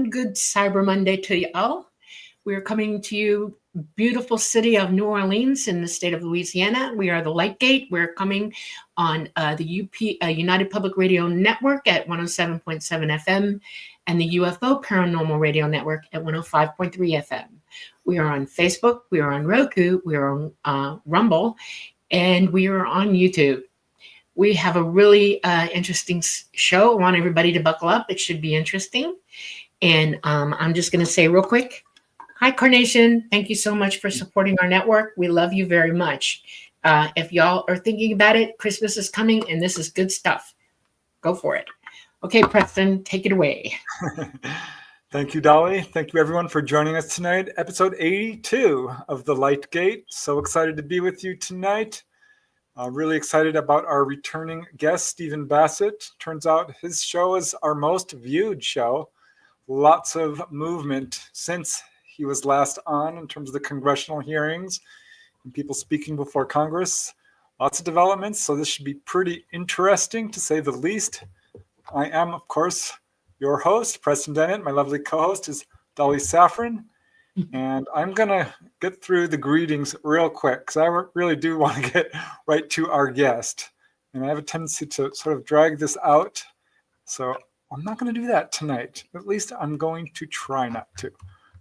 good Cyber Monday to you all. We're coming to you, beautiful city of New Orleans in the state of Louisiana. We are the Lightgate. We're coming on the United Public Radio Network at 107.7 FM and the UFO Paranormal Radio Network at 105.3 FM. We are on Facebook. We are on Roku. We are on Rumble. And we are on YouTube. We have a really interesting show. I want everybody to buckle up. It should be interesting. And I'm just going to say real quick, hi, Carnation. Thank you so much for supporting our network. We love you very much. If y'all are thinking about it, Christmas is coming, and this is good stuff. Go for it. Okay, Preston, take it away. Thank you, Dolly. Thank you, everyone, for joining us tonight. Episode 82 of The Lightgate. So excited to be with you tonight. Really excited about our returning guest, Stephen Bassett. Turns out his show is our most viewed show. Lots of movement since he was last on in terms of the congressional hearings and people speaking before Congress. Lots of developments, so this should be pretty interesting, to say the least. I am, of course, your host, Preston Dennett. My lovely co-host is Dolly Safran. And I'm going to get through the greetings real quick because I really do want to get right to our guest. And I have a tendency to sort of drag this out. So I'm not going to do that tonight. At least I'm going to try not to.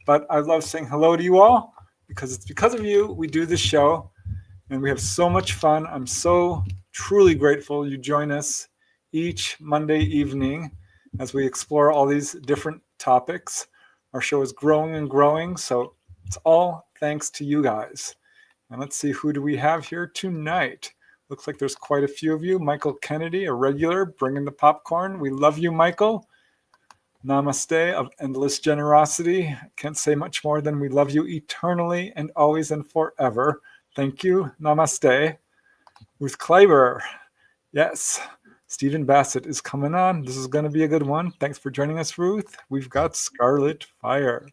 But I love saying hello to you all because it's because of you we do this show. And we have so much fun. I'm so truly grateful you join us each Monday evening as we explore all these different topics. Our show is growing and growing, so it's all thanks to you guys. And let's see, who do we have here tonight? Looks like there's quite a few of you. Michael Kennedy, a regular, bringing the popcorn. We love you, Michael. Namaste of endless generosity. Can't say much more than we love you eternally and always and forever. Thank you. Namaste. Ruth Kleiber. Yes. Stephen Bassett is coming on. This is going to be a good one. Thanks for joining us, Ruth. We've got Scarlet Fire.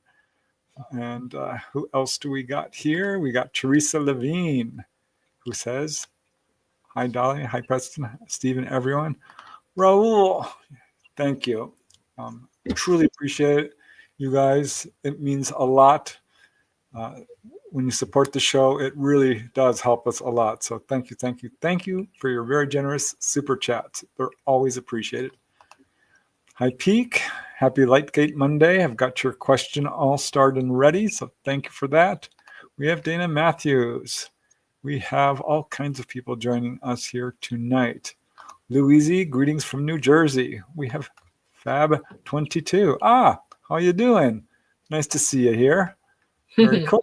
And who else do we got here? We got Teresa Levine, who says, hi, Dolly. Hi, Preston. Stephen, everyone. Raul, thank you. Truly appreciate it, you guys. It means a lot. When you support the show, it really does help us a lot. So thank you, thank you, thank you for your very generous super chats. They're always appreciated. Hi, Peak. Happy Lightgate Monday. I've got your question all starred and ready, so thank you for that. We have Dana Matthews. We have all kinds of people joining us here tonight. Louise, greetings from New Jersey. We have Fab22. How you doing? Nice to see you here. Very cool.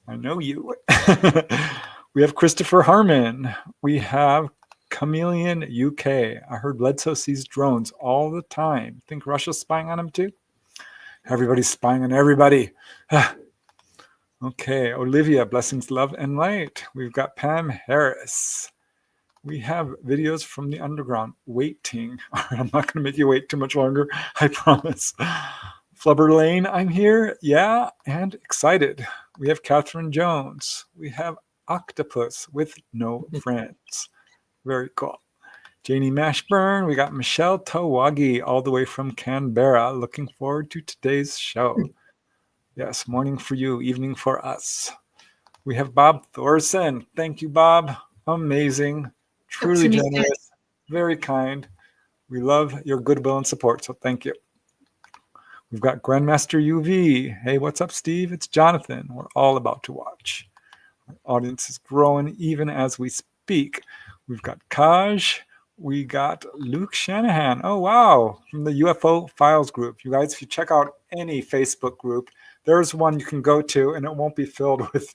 I know you. We have Christopher Harmon. We have Chameleon UK. I heard Bledsoe sees drones all the time. Think Russia's spying on him too? Everybody's spying on everybody. Okay, Olivia, blessings, love, and light. We've got Pam Harris. We have videos from the underground waiting. I'm not going to make you wait too much longer. I promise. Flubber Lane, I'm here. Yeah, and excited. We have Catherine Jones. We have Octopus with no friends. Very cool. Janie Mashburn. We got Michelle Tawagi all the way from Canberra. Looking forward to today's show. Yes, morning for you, evening for us. We have Bob Thorson. Thank you, Bob. Amazing. Truly generous. Very kind. We love your goodwill and support, so thank you. We've got Grandmaster UV. Hey, what's up, Steve? It's Jonathan. We're all about to watch. Our audience is growing even as we speak. We've got Kaj. We got Luke Shanahan. Oh, wow. From the UFO Files group. You guys, if you check out any Facebook group, there's one you can go to, and it won't be filled with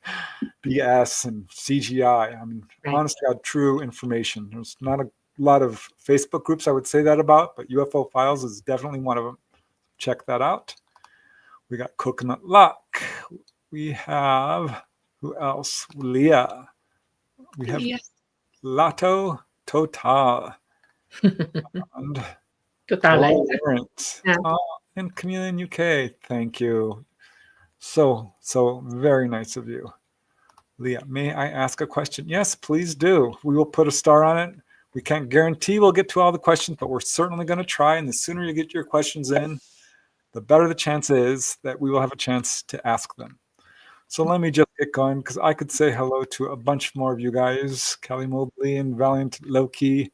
BS and CGI. I mean, honest to God, true information. There's not a lot of Facebook groups I would say that about, but UFO Files is definitely one of them. Check that out. We got Coconut Luck. We have, who else? Leah. We have Lato Total. And Lawrence. And Chameleon UK. Thank you. So very nice of you. Leah, may I ask a question? Yes, please do. We will put a star on it. We can't guarantee we'll get to all the questions, but we're certainly going to try. And the sooner you get your questions in, the better the chance is that we will have a chance to ask them. So let me just get going, because I could say hello to a bunch more of you guys, Kelly Mobley and Valiant Loki,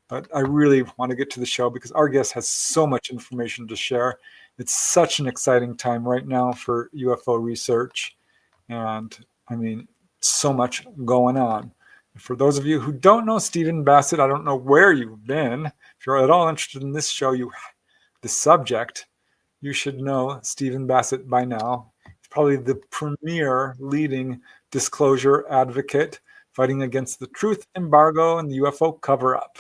but I really want to get to the show because our guest has so much information to share. It's such an exciting time right now for UFO research, and I mean, so much going on. For those of you who don't know Stephen Bassett, I don't know where you've been. If you're at all interested in this show, the subject, you should know Stephen Bassett by now. He's probably the premier leading disclosure advocate fighting against the truth embargo and the UFO cover-up.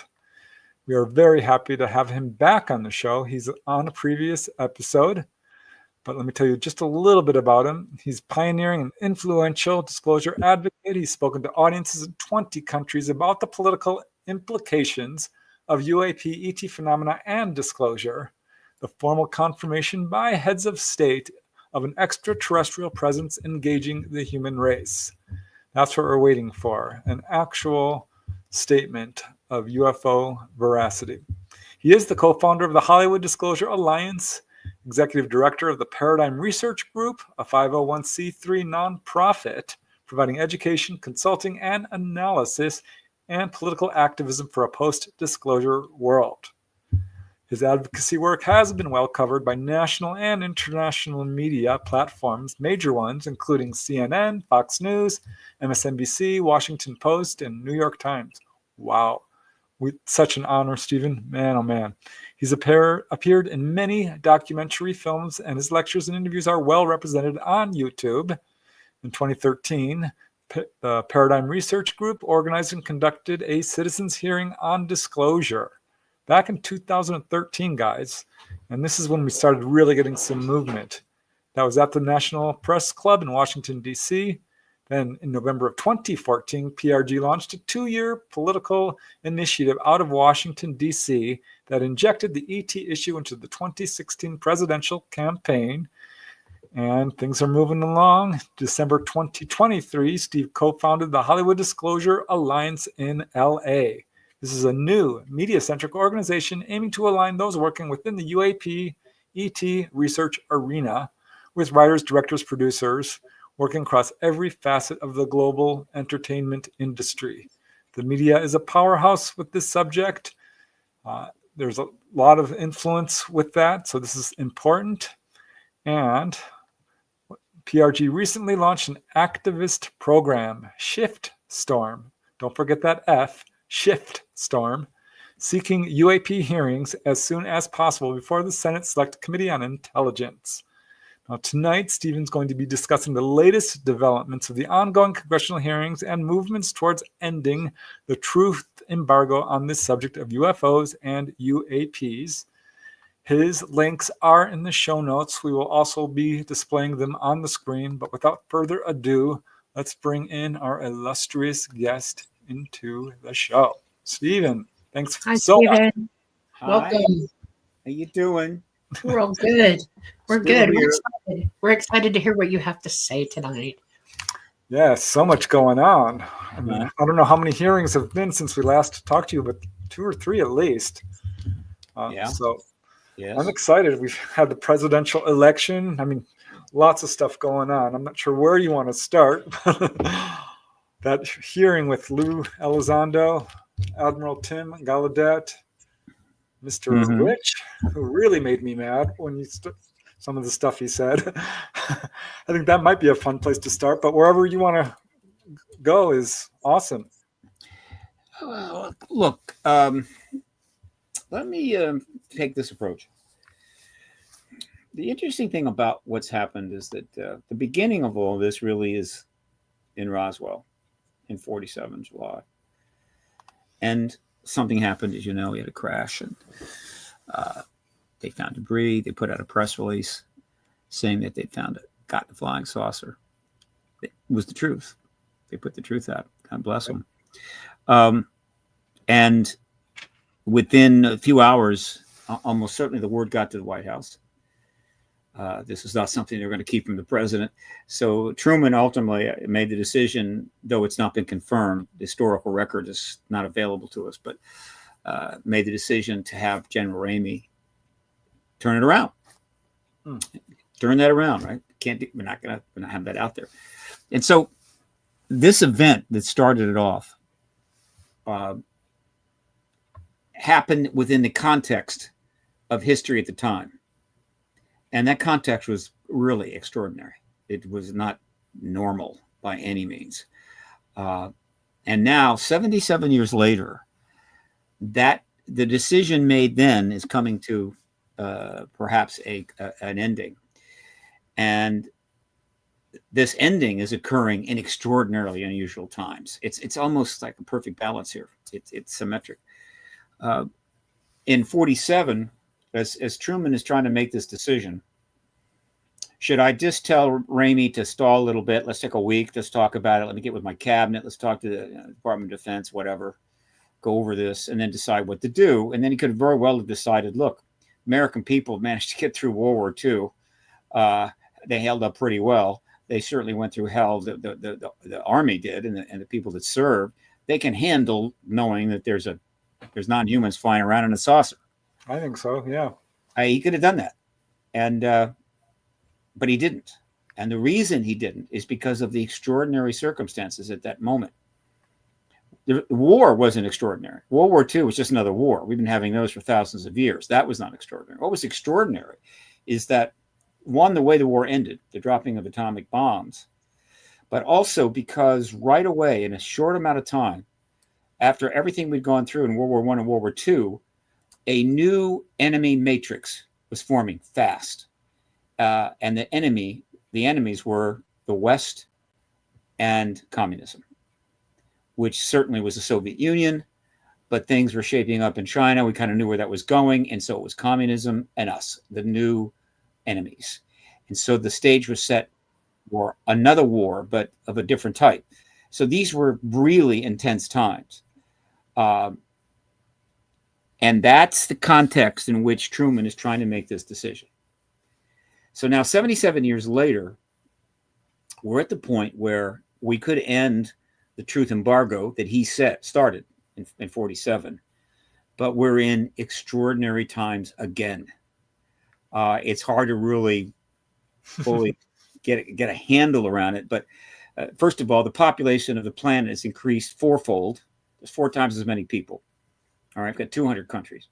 We are very happy to have him back on the show. He's on a previous episode, but let me tell you just a little bit about him. He's pioneering and influential disclosure advocate. He's spoken to audiences in 20 countries about the political implications of UAP, ET phenomena, and disclosure. The formal confirmation by heads of state of an extraterrestrial presence engaging the human race. That's what we're waiting for, an actual statement of UFO veracity. He is the co-founder of the Hollywood Disclosure Alliance, executive director of the Paradigm Research Group, a 501c3 nonprofit providing education, consulting, and analysis and political activism for a post-disclosure world. His advocacy work has been well covered by national and international media platforms, major ones including CNN, Fox News, MSNBC, Washington Post, and New York Times. Wow. Such an honor, Stephen. Man, oh man. He's appeared in many documentary films, and his lectures and interviews are well represented on YouTube. In 2013, the Paradigm Research Group organized and conducted a citizens hearing on disclosure. Back in 2013, guys, and this is when we started really getting some movement. That was at the National Press Club in Washington, D.C. Then in November of 2014, PRG launched a 2-year political initiative out of Washington, D.C. that injected the ET issue into the 2016 presidential campaign. And things are moving along. December 2023, Steve co-founded the Hollywood Disclosure Alliance in L.A. This is a new media-centric organization aiming to align those working within the UAP ET research arena with writers, directors, producers, working across every facet of the global entertainment industry. The media is a powerhouse with this subject. There's a lot of influence with that, so this is important. And PRG recently launched an activist program, Shift Storm. Don't forget that F, Shift Storm, seeking UAP hearings as soon as possible before the Senate Select Committee on Intelligence. Now, tonight, Stephen's going to be discussing the latest developments of the ongoing congressional hearings and movements towards ending the truth embargo on this subject of UFOs and UAPs. His links are in the show notes. We will also be displaying them on the screen. But without further ado, let's bring in our illustrious guest into the show. Stephen, thanks Hi, so much. Stephen. Welcome. How you doing? We're all good. We're Still good. here. We're excited to hear what you have to say tonight. Yeah, so much going on. I mean, I don't know how many hearings have been since we last talked to you, but 2 or 3 at least. So Yes. I'm excited. We've had the presidential election. I mean, lots of stuff going on. I'm not sure where you want to start. That hearing with Lou Elizondo, Admiral Tim Gallaudet, Mr. Rich, who really made me mad when you some of the stuff he said. I think that might be a fun place to start, but wherever you want to go is awesome. Look, let me take this approach. The interesting thing about what's happened is that the beginning of all this really is in Roswell in 47 July. And something happened, as you know, we had a crash, and they found debris. They put out a press release saying that they'd got the flying saucer. It was the truth. They put the truth out. God bless them. And within a few hours, almost certainly the word got to the White House. This is not something they're going to keep from the president. So Truman ultimately made the decision, though it's not been confirmed, the historical record is not available to us, but made the decision to have General Ramey turn it around. Turn that around, right? We're not gonna have that out there. And so this event that started it off happened within the context of history at the time. And that context was really extraordinary. It was not normal by any means. And now, 77 years later, that the decision made then is coming to perhaps an ending. And this ending is occurring in extraordinarily unusual times. It's almost like a perfect balance here. It's symmetric. In 47, as Truman is trying to make this decision, should I just tell Ramey to stall a little bit? Let's take a week. Let's talk about it. Let me get with my cabinet. Let's talk to the Department of Defense, whatever. Go over this and then decide what to do. And then he could very well have decided, look, American people managed to get through World War II. They held up pretty well. They certainly went through hell. The Army did, and the people that served. They can handle knowing that there's non-humans flying around in a saucer. I think so, yeah. He could have done that. And but he didn't. And the reason he didn't is because of the extraordinary circumstances at that moment. The war wasn't extraordinary. World War II was just another war. We've been having those for thousands of years. That was not extraordinary. What was extraordinary is that, one, the way the war ended, the dropping of atomic bombs, but also because right away, in a short amount of time, after everything we'd gone through in World War I and World War II, a new enemy matrix was forming fast. And the enemies were the West and communism, which certainly was the Soviet Union, but things were shaping up in China. We kind of knew where that was going. And so it was communism and us, the new enemies. And so the stage was set for another war, but of a different type. So these were really intense times. And that's the context in which Truman is trying to make this decision. So now, 77 years later, we're at the point where we could end the truth embargo that he started in 47, but we're in extraordinary times again. It's hard to really fully get a handle around it. But first of all, the population of the planet has increased fourfold. There's 4 times as many people. All right, I've got 200 countries.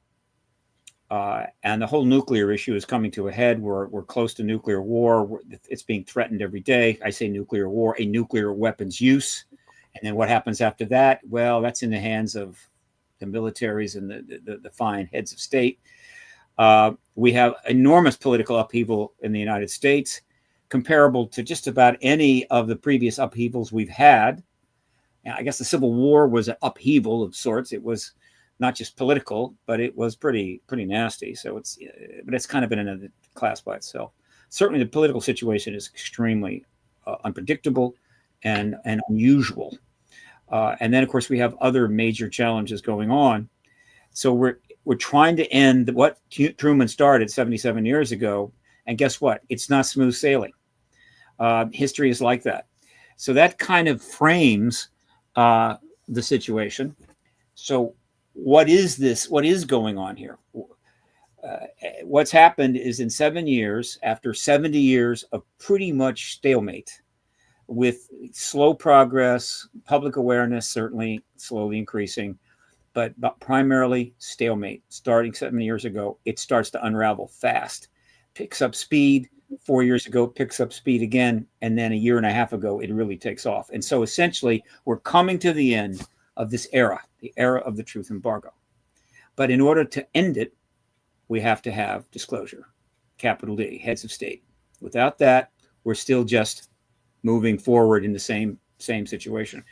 And the whole nuclear issue is coming to a head. We're close to nuclear war. It's being threatened every day. I say nuclear war, a nuclear weapons use. And then what happens after that? Well, that's in the hands of the militaries and the fine heads of state. We have enormous political upheaval in the United States, comparable to just about any of the previous upheavals we've had. And I guess the Civil War was an upheaval of sorts. It was not just political, but it was pretty nasty. So it's kind of in another class by itself. Certainly, the political situation is extremely unpredictable and unusual. And then, of course, we have other major challenges going on. So we're trying to end what Truman started 77 years ago. And guess what? It's not smooth sailing. History is like that. So that kind of frames the situation. So what is this? What is going on here? What's happened is in 7 years, after 70 years of pretty much stalemate, with slow progress, public awareness certainly slowly increasing, but primarily stalemate. Starting 7 years ago, it starts to unravel fast. Picks up speed. 4 years ago, picks up speed again. And then a year and a half ago, it really takes off. And so essentially, we're coming to the end of this era, the era of the truth embargo. But in order to end it, we have to have disclosure, capital D, heads of state. Without that, we're still just moving forward in the same situation.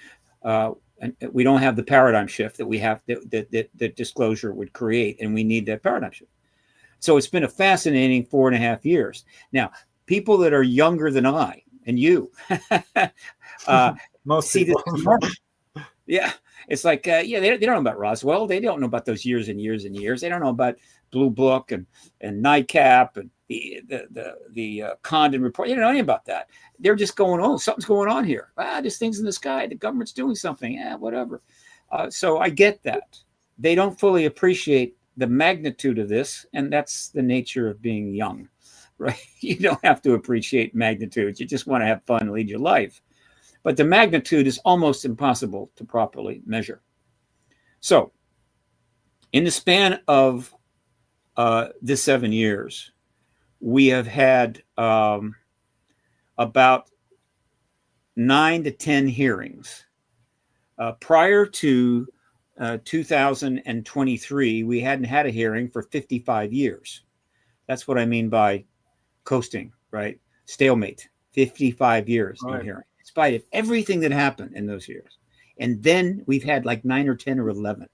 And we don't have the paradigm shift that we have that disclosure would create, and we need that paradigm shift. So it's been a fascinating 4.5 years. Now, people that are younger than I and you Most see people. this normal. Yeah, it's like, they don't know about Roswell. They don't know about those years and years and years. They don't know about Blue Book and NICAP and the Condon report. They don't know anything about that. They're just going, oh, something's going on here. There's things in the sky. The government's doing something. Whatever. So I get that. They don't fully appreciate the magnitude of this, and that's the nature of being young. right? You don't have to appreciate magnitudes. You just want to have fun and lead your life. But the magnitude is almost impossible to properly measure. So in the span of this 7 years, we have had about 9 to 10 hearings. Prior to 2023, we hadn't had a hearing for 55 years. That's what I mean by coasting, right? Stalemate, 55 years, no hearing, in spite of everything that happened in those years. And then we've had like 9 or 10 or 11.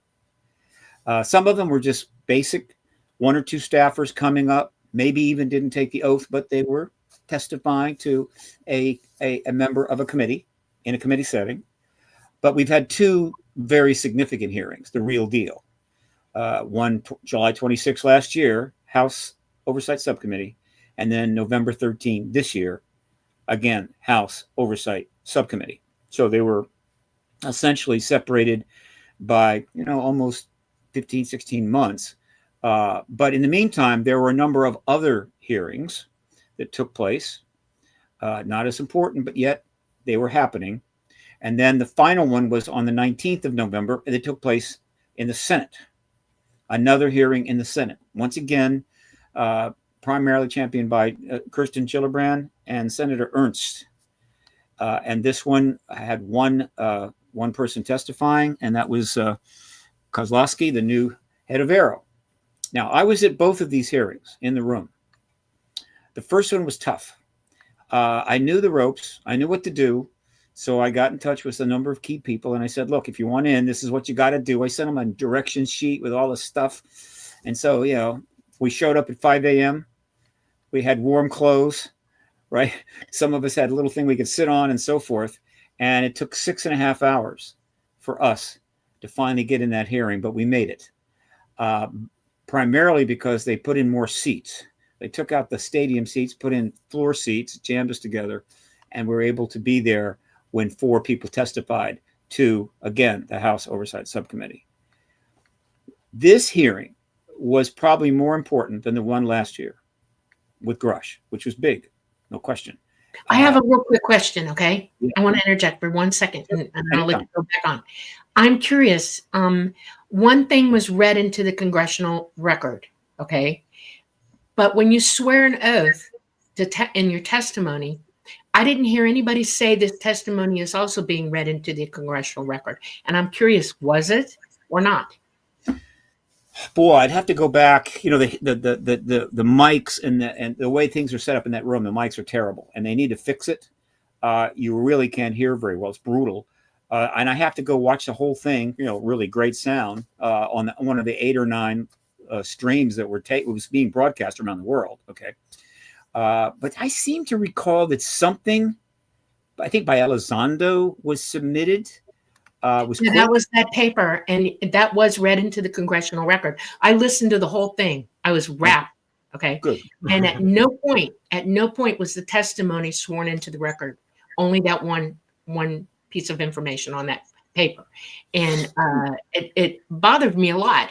Some of them were just basic, 1 or 2 staffers coming up, maybe even didn't take the oath, but they were testifying to a member of a committee in a committee setting. But we've had 2 very significant hearings, the real deal. One July 26 last year, House Oversight Subcommittee, and then November 13 this year, again, House Oversight Subcommittee. So they were essentially separated by, almost 15, 16 months. But in the meantime, there were a number of other hearings that took place, not as important, but yet they were happening. And then the final one was on the 19th of November, and it took place in the Senate. Another hearing in the Senate. Once again, primarily championed by Kirsten Gillibrand and Senator Ernst. And this one had one person testifying, and that was Kozlowski, the new head of Aero. Now, I was at both of these hearings in the room. The first one was tough. I knew the ropes. I knew what to do. So I got in touch with a number of key people, and I said, look, if you want in, this is what you got to do. I sent them a direction sheet with all the stuff. And so, we showed up at 5 a.m. We had warm clothes, right? Some of us had a little thing we could sit on and so forth. And it took 6.5 hours for us to finally get in that hearing, but we made it. Primarily because they put in more seats. They took out the stadium seats, put in floor seats, jammed us together, and we were able to be there when 4 people testified to, again, the House Oversight Subcommittee. This hearing was probably more important than the one last year with Grusch, which was big, no question. I have a real quick question, okay? Yeah. I want to interject for 1 second, and I'll let you go back on. I'm curious. One thing was read into the congressional record, okay? But when you swear an oath in your testimony, I didn't hear anybody say this testimony is also being read into the congressional record. And I'm curious, was it or not? Boy, I'd have to go back. The mics and the way things are set up in that room, the mics are terrible, and they need to fix it. You really can't hear very well. It's brutal. And I have to go watch the whole thing. Really great sound on one of the 8 or 9 streams that was being broadcast around the world. Okay. But I seem to recall that something, I think by Elizondo, was submitted. That was that paper, and that was read into the congressional record. I listened to the whole thing. I was rapt. Okay. Good. And at no point was the testimony sworn into the record. Only that one piece of information on that paper. And it bothered me a lot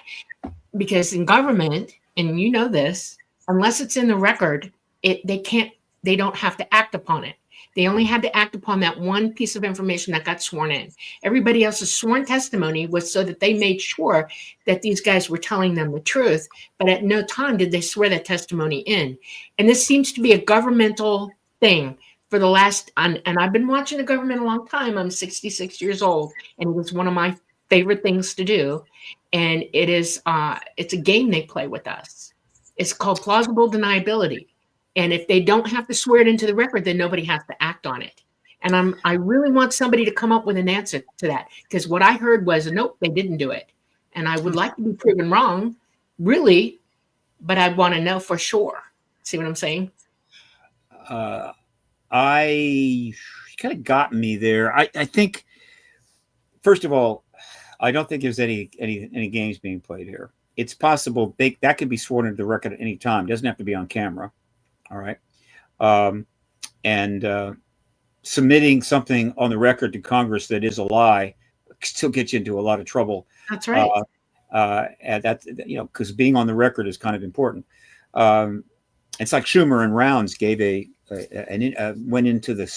because in government, and you know this, unless it's in the record, they don't have to act upon it. They only had to act upon that one piece of information that got sworn in. Everybody else's sworn testimony was so that they made sure that these guys were telling them the truth, but at no time did they swear that testimony in. And this seems to be a governmental thing for the last, and I've been watching the government a long time. I'm 66 years old, and it was one of my favorite things to do. And it's a game they play with us. It's called plausible deniability. And if they don't have to swear it into the record, then nobody has to act on it. And I really want somebody to come up with an answer to that, because what I heard was, nope, they didn't do it. And I would like to be proven wrong, really, but I want to know for sure. See what I'm saying? You kind of got me there. I think, first of all, I don't think there's any games being played here. It's possible that could be sworn into the record at any time. It doesn't have to be on camera. All right. And submitting something on the record to Congress that is a lie still gets you into a lot of trouble. That's right. And that's, because being on the record is kind of important. it's like Schumer and Rounds gave went into the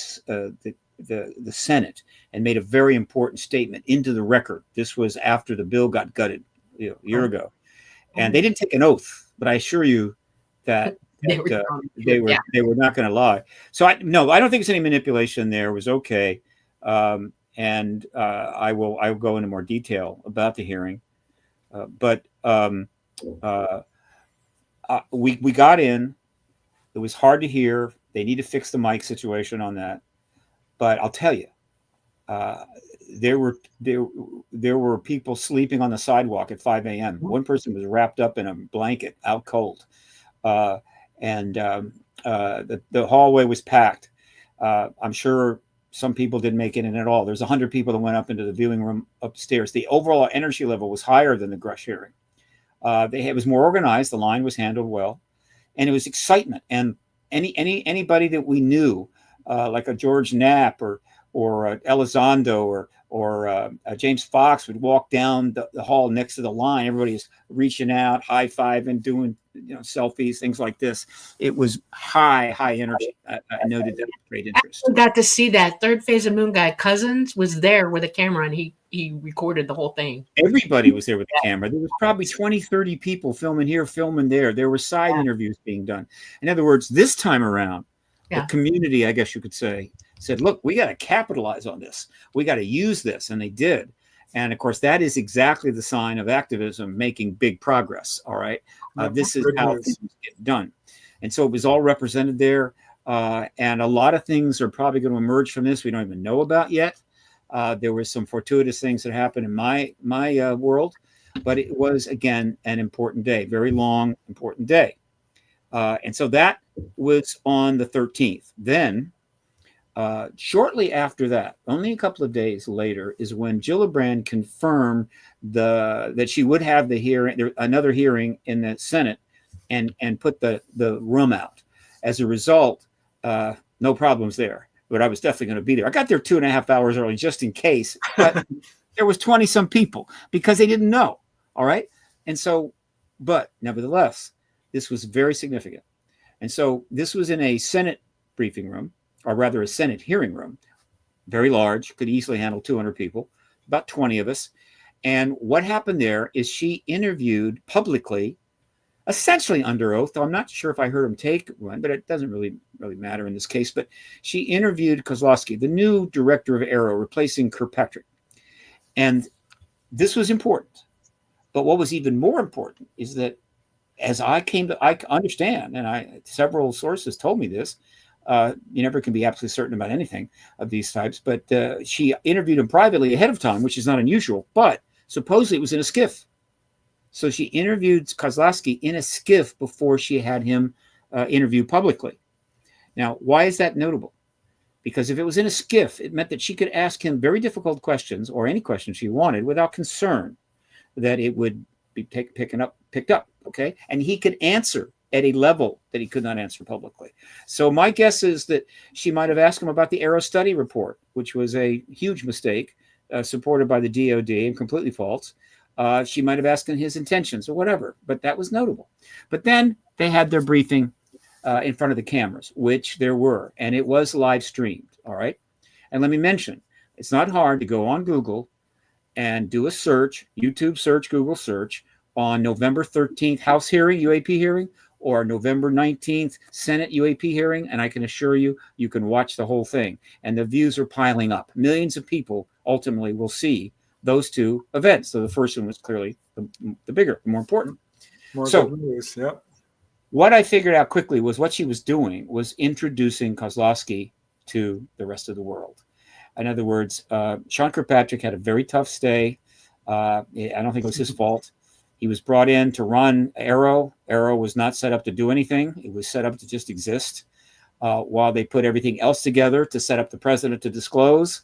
Senate and made a very important statement into the record. This was after the bill got gutted a year ago, and they didn't take an oth, but I assure you that they were not going to lie. So I don't think it's any manipulation there. It was okay, and I will go into more detail about the hearing, but we got in. It was hard to hear. They need to fix the mic situation on that. But I'll tell you, there were people sleeping on the sidewalk at 5 a.m. One person was wrapped up in a blanket, out cold, and the hallway was packed. I'm sure some people didn't make it in at all. There's 100 people that went up into the viewing room upstairs. The overall energy level was higher than the Grusch hearing. It was more organized. The line was handled well, and it was excitement. And anybody that we knew, like a George Knapp or Elizondo or James Fox, would walk down the hall next to the line. Everybody's reaching out, high-fiving, doing selfies, things like this. It was high energy. I noted that with great interest. I got to see that. Third Phase of Moon guy Cousins was there with a camera, and he recorded the whole thing. Everybody was there with the camera. There was probably 20, 30 people filming here, filming there. There were side interviews being done. In other words, this time around, the community, I guess you could say, said, look, we got to capitalize on this. We got to use this. And they did. And of course, that is exactly the sign of activism making big progress. All right. This is how things get done. And so it was all represented there. And a lot of things are probably going to emerge from this we don't even know about yet. There were some fortuitous things that happened in my world, but it was, again, an important day, very long, important day. And so that was on the 13th. Then, shortly after that, only a couple of days later, is when Gillibrand confirmed that she would have another hearing in the Senate, and put the room out. As a result, no problems there. But I was definitely going to be there. I got there 2.5 hours early just in case. But there was 20-some people because they didn't know. All right. And so, but nevertheless, this was very significant. And so this was in a Senate briefing room, or rather a Senate hearing room, very large, could easily handle 200 people, about 20 of us. And what happened there is she interviewed publicly, essentially under oath, though I'm not sure if I heard him take one, but it doesn't really matter in this case. But she interviewed Kozlowski, the new director of Aero, replacing Kirkpatrick. And this was important. But what was even more important is that, as I understand, and several sources told me this, you never can be absolutely certain about anything of these types, but she interviewed him privately ahead of time, which is not unusual, but supposedly it was in a skiff. So she interviewed Kozlowski in a skiff before she had him interview publicly. Now, why is that notable? Because if it was in a skiff, it meant that she could ask him very difficult questions, or any questions she wanted, without concern that it would be picked up, okay? And he could answer at a level that he could not answer publicly. So my guess is that she might have asked him about the Aero study report, which was a huge mistake, supported by the DOD and completely false. She might have asked him his intentions or whatever, but that was notable. But then they had their briefing in front of the cameras, which there were, and it was live streamed, all right? And let me mention, it's not hard to go on Google and do a search, YouTube search, Google search, on November 13th House hearing, UAP hearing, or November 19th Senate UAP hearing, and I can assure you, you can watch the whole thing. And the views are piling up. Millions of people ultimately will see those two events. So the first one was clearly the bigger, the more important. What I figured out quickly was what she was doing was introducing Kozlowski to the rest of the world. In other words, Sean Kirkpatrick had a very tough stay. I don't think it was his fault. He was brought in to run Aero. Aero was not set up to do anything. It was set up to just exist while they put everything else together to set up the president to disclose.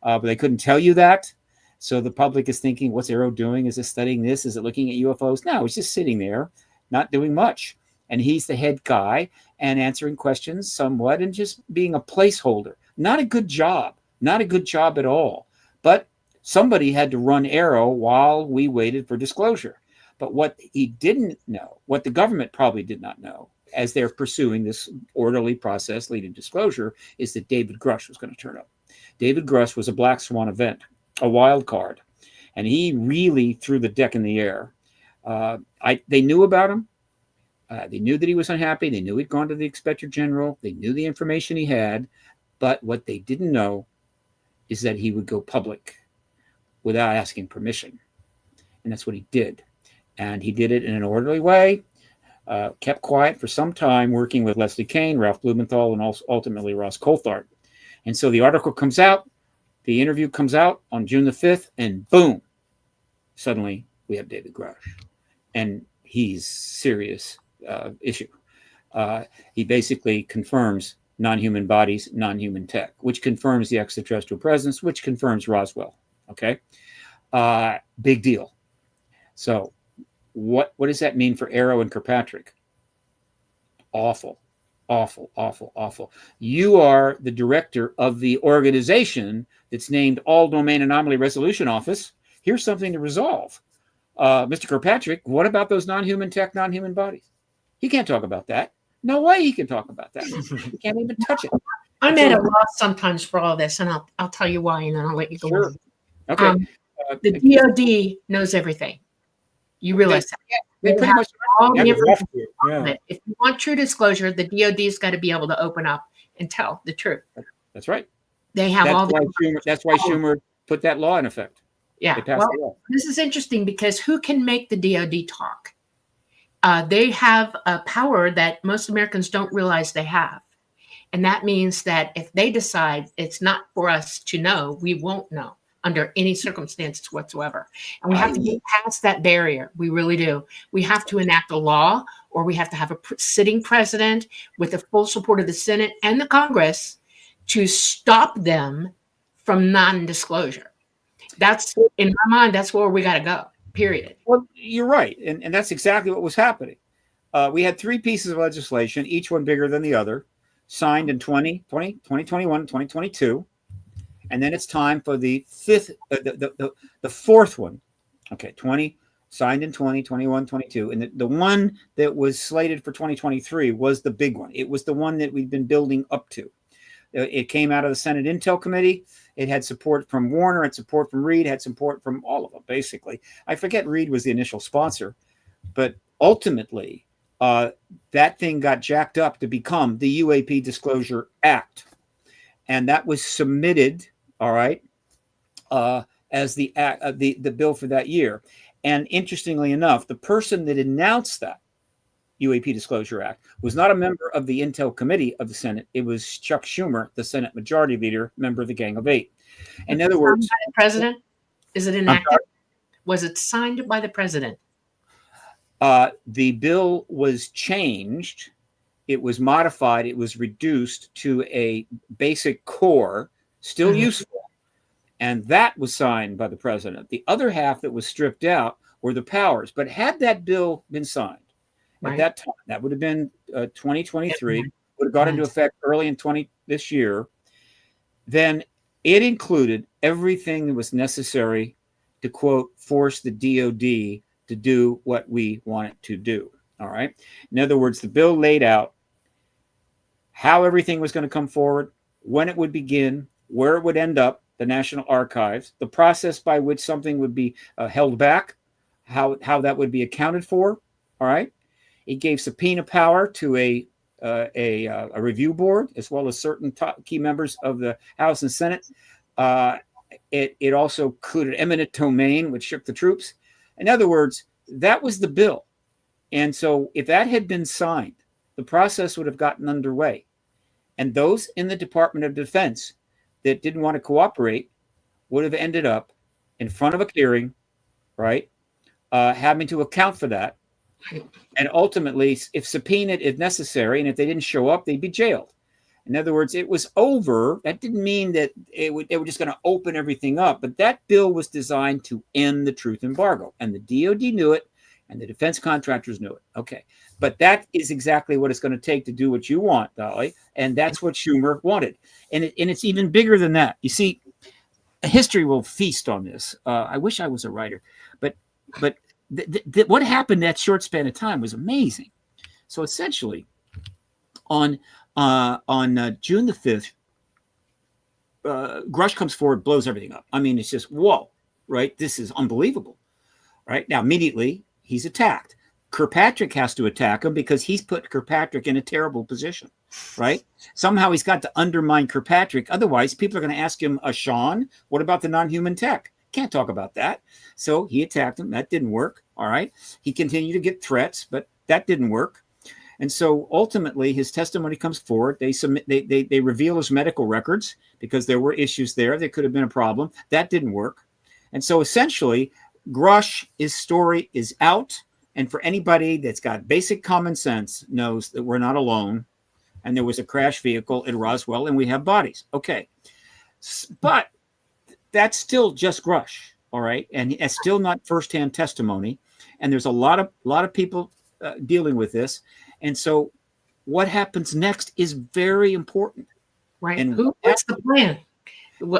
But they couldn't tell you that. So the public is thinking, what's Aero doing? Is it studying this? Is it looking at UFOs? No, it's just sitting there, not doing much. And he's the head guy and answering questions somewhat and just being a placeholder. Not a good job. Not a good job at all. But somebody had to run Aero while we waited for disclosure. But what he didn't know, what the government probably did not know, as they're pursuing this orderly process leading to disclosure, is that David Grusch was going to turn up. David Grusch was a black swan event, a wild card, and he really threw the deck in the air. They knew about him. They knew that he was unhappy. They knew he'd gone to the inspector general. They knew the information he had. But what they didn't know is that he would go public without asking permission. And that's what he did. And he did it in an orderly way, kept quiet for some time, working with Leslie Kean, Ralph Blumenthal, and also ultimately Ross Coulthard. And so the article comes out, the interview comes out on June the 5th, and boom, suddenly we have David Grusch. And he's serious issue. He basically confirms non-human bodies, non-human tech, which confirms the extraterrestrial presence, which confirms Roswell. Okay, big deal. So, what does that mean for Arrow and Kirkpatrick? Awful, awful, awful, awful. You are the director of the organization that's named All Domain Anomaly Resolution Office. Here's something to resolve. Mr. Kirkpatrick, what about those non-human tech, non-human bodies? He can't talk about that. No way he can talk about that. He can't even touch it. I'm at a loss sometimes for all this, and I'll tell you why, and then I'll let you go Sure. on. Okay. The DOD knows everything. You realize that. They pretty much All the Yeah, information. yeah. If you want true disclosure, the DOD's got to be able to open up and tell the truth. That's right. They have all That's why Schumer put that law in effect. Yeah. They passed Well, the law. this is interesting because who can make the DOD talk? They have a power that most Americans don't realize they have. And that means that if they decide it's not for us to know, we won't know under any circumstances whatsoever. And we have to get past that barrier. We really do. We have to enact a law, or we have to have a sitting president with the full support of the Senate and the Congress to stop them from non-disclosure. That's, in my mind, that's where we got to go, period. Well, you're right. And that's exactly what was happening. We had three pieces of legislation, each one bigger than the other, signed in 2020, 2021, 2022. And then it's time for the fourth one. Okay, 20, signed in 2021, 22. And the one that was slated for 2023 was the big one. It was the one that we've been building up to. It came out of the Senate Intel Committee. It had support from Warner, had support from Reed, had support from all of them, basically. I forget Reed was the initial sponsor, but ultimately, that thing got jacked up to become the UAP Disclosure Act. And that was submitted, all right, as the bill for that year. And interestingly enough, the person that announced that UAP Disclosure Act was not a member of the Intel Committee of the Senate. It was Chuck Schumer, the Senate Majority Leader, member of the Gang of Eight. In other words, by the president, is it enacted? Was it signed by the president? The bill was changed. It was modified. It was reduced to a basic core, still useful. And that was signed by the president. The other half that was stripped out were the powers. But had that bill been signed at that time, that would have been 2023, would have gone into effect early in this year, then it included everything that was necessary to, quote, force the DOD to do what we want it to do. All right. In other words, the bill laid out how everything was going to come forward, when it would begin, where it would end up, the National Archives, the process by which something would be held back, how that would be accounted for. All right. It gave subpoena power to a review board, as well as certain key members of the House and Senate. It also included eminent domain, which shook the troops. In other words, that was the bill. And so if that had been signed, the process would have gotten underway. And those in the Department of Defense that didn't want to cooperate would have ended up in front of a hearing, right? Having to account for that. And ultimately, if subpoenaed if necessary, and if they didn't show up, they'd be jailed. In other words, it was over. That didn't mean that they were just going to open everything up. But that bill was designed to end the truth embargo. And the DOD knew it, and the defense contractors knew it. Okay. But that is exactly what it's going to take to do what you want, Dolly. And that's what Schumer wanted. And it's even bigger than that. You see, history will feast on this. I wish I was a writer. But what happened that short span of time was amazing. So essentially, On June the 5th, Grusch comes forward, blows everything up. I mean, it's just, whoa, right? This is unbelievable, right? Now, immediately, he's attacked. Kirkpatrick has to attack him because he's put Kirkpatrick in a terrible position, right? Somehow he's got to undermine Kirkpatrick. Otherwise, people are going to ask him, Sean, what about the non-human tech? Can't talk about that. So he attacked him. That didn't work, all right? He continued to get threats, but that didn't work. And so ultimately, his testimony comes forward. They reveal his medical records because there were issues there. There could have been a problem. That didn't work. And so essentially, Grusch's story is out. And for anybody that's got basic common sense knows that we're not alone. And there was a crash vehicle in Roswell and we have bodies. Okay. But that's still just Grusch. All right. And it's still not firsthand testimony. And there's a lot of people dealing with this. And so what happens next is very important. Right. And what's the plan?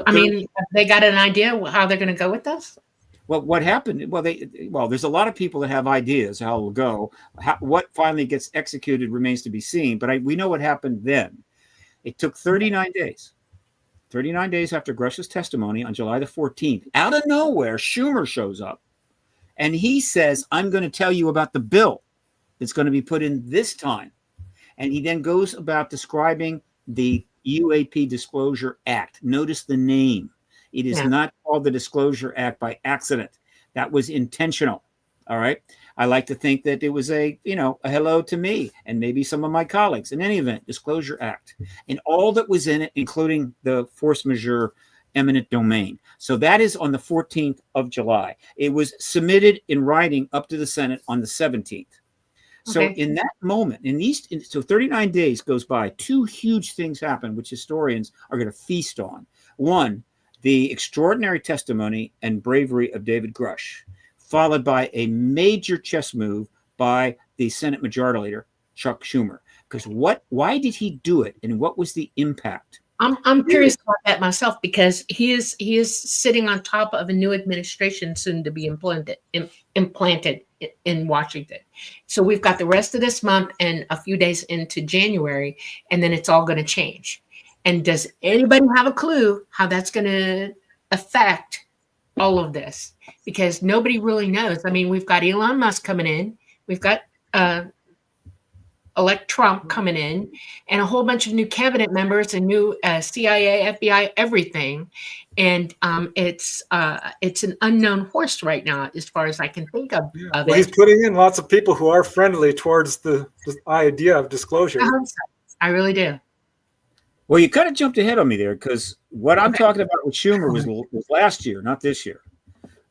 I mean, they got an idea how they're going to go with this? Well, what happened? Well, there's a lot of people that have ideas how it will go. What finally gets executed remains to be seen. But we know what happened then. It took 39 days. 39 days after Grusch's testimony on July the 14th, out of nowhere, Schumer shows up. And he says, I'm going to tell you about the bill that's going to be put in this time. And he then goes about describing the UAP Disclosure Act. Notice the name. It is not called the Disclosure Act by accident. That was intentional. All right. I like to think that it was a hello to me and maybe some of my colleagues. In any event, Disclosure Act and all that was in it, including the force majeure eminent domain. So that is on the 14th of July. It was submitted in writing up to the Senate on the 17th. So in that moment, so 39 days goes by, two huge things happen, which historians are going to feast on. One, the extraordinary testimony and bravery of David Grusch, followed by a major chess move by the Senate Majority Leader, Chuck Schumer. Because why did he do it, and what was the impact? I'm curious about that myself, because he is sitting on top of a new administration soon to be implanted in Washington. So we've got the rest of this month and a few days into January, and then it's all going to change. And does anybody have a clue how that's going to affect all of this? Because nobody really knows. I mean, we've got Elon Musk coming in. We've got elect Trump coming in, and a whole bunch of new cabinet members and new CIA, FBI, everything. And it's an unknown horse right now, as far as I can think of Well, it. he's putting in lots of people who are friendly towards the idea of disclosure. I really do. Well, you kind of jumped ahead on me there, because what I'm talking about with Schumer was last year, not this year.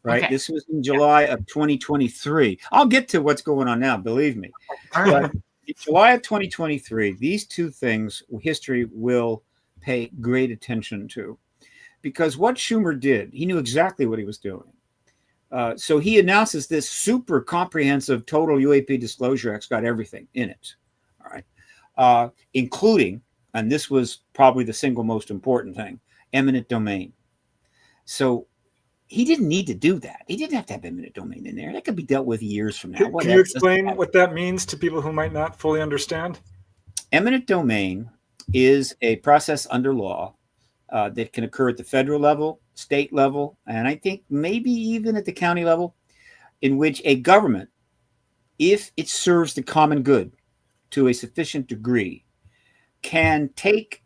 Right. This was in July of 2023. I'll get to what's going on now, believe me. But in July of 2023, these two things history will pay great attention to, because what Schumer did, he knew exactly what he was doing. So he announces this super comprehensive total UAP Disclosure Act, got everything in it. All right. Including, and this was probably the single most important thing, eminent domain. So he didn't need to do that. He didn't have to have eminent domain in there. That could be dealt with years from now. Can you explain what that means to people who might not fully understand? Eminent domain is a process under law that can occur at the federal level, state level, and I think maybe even at the county level, in which a government, if it serves the common good to a sufficient degree, can take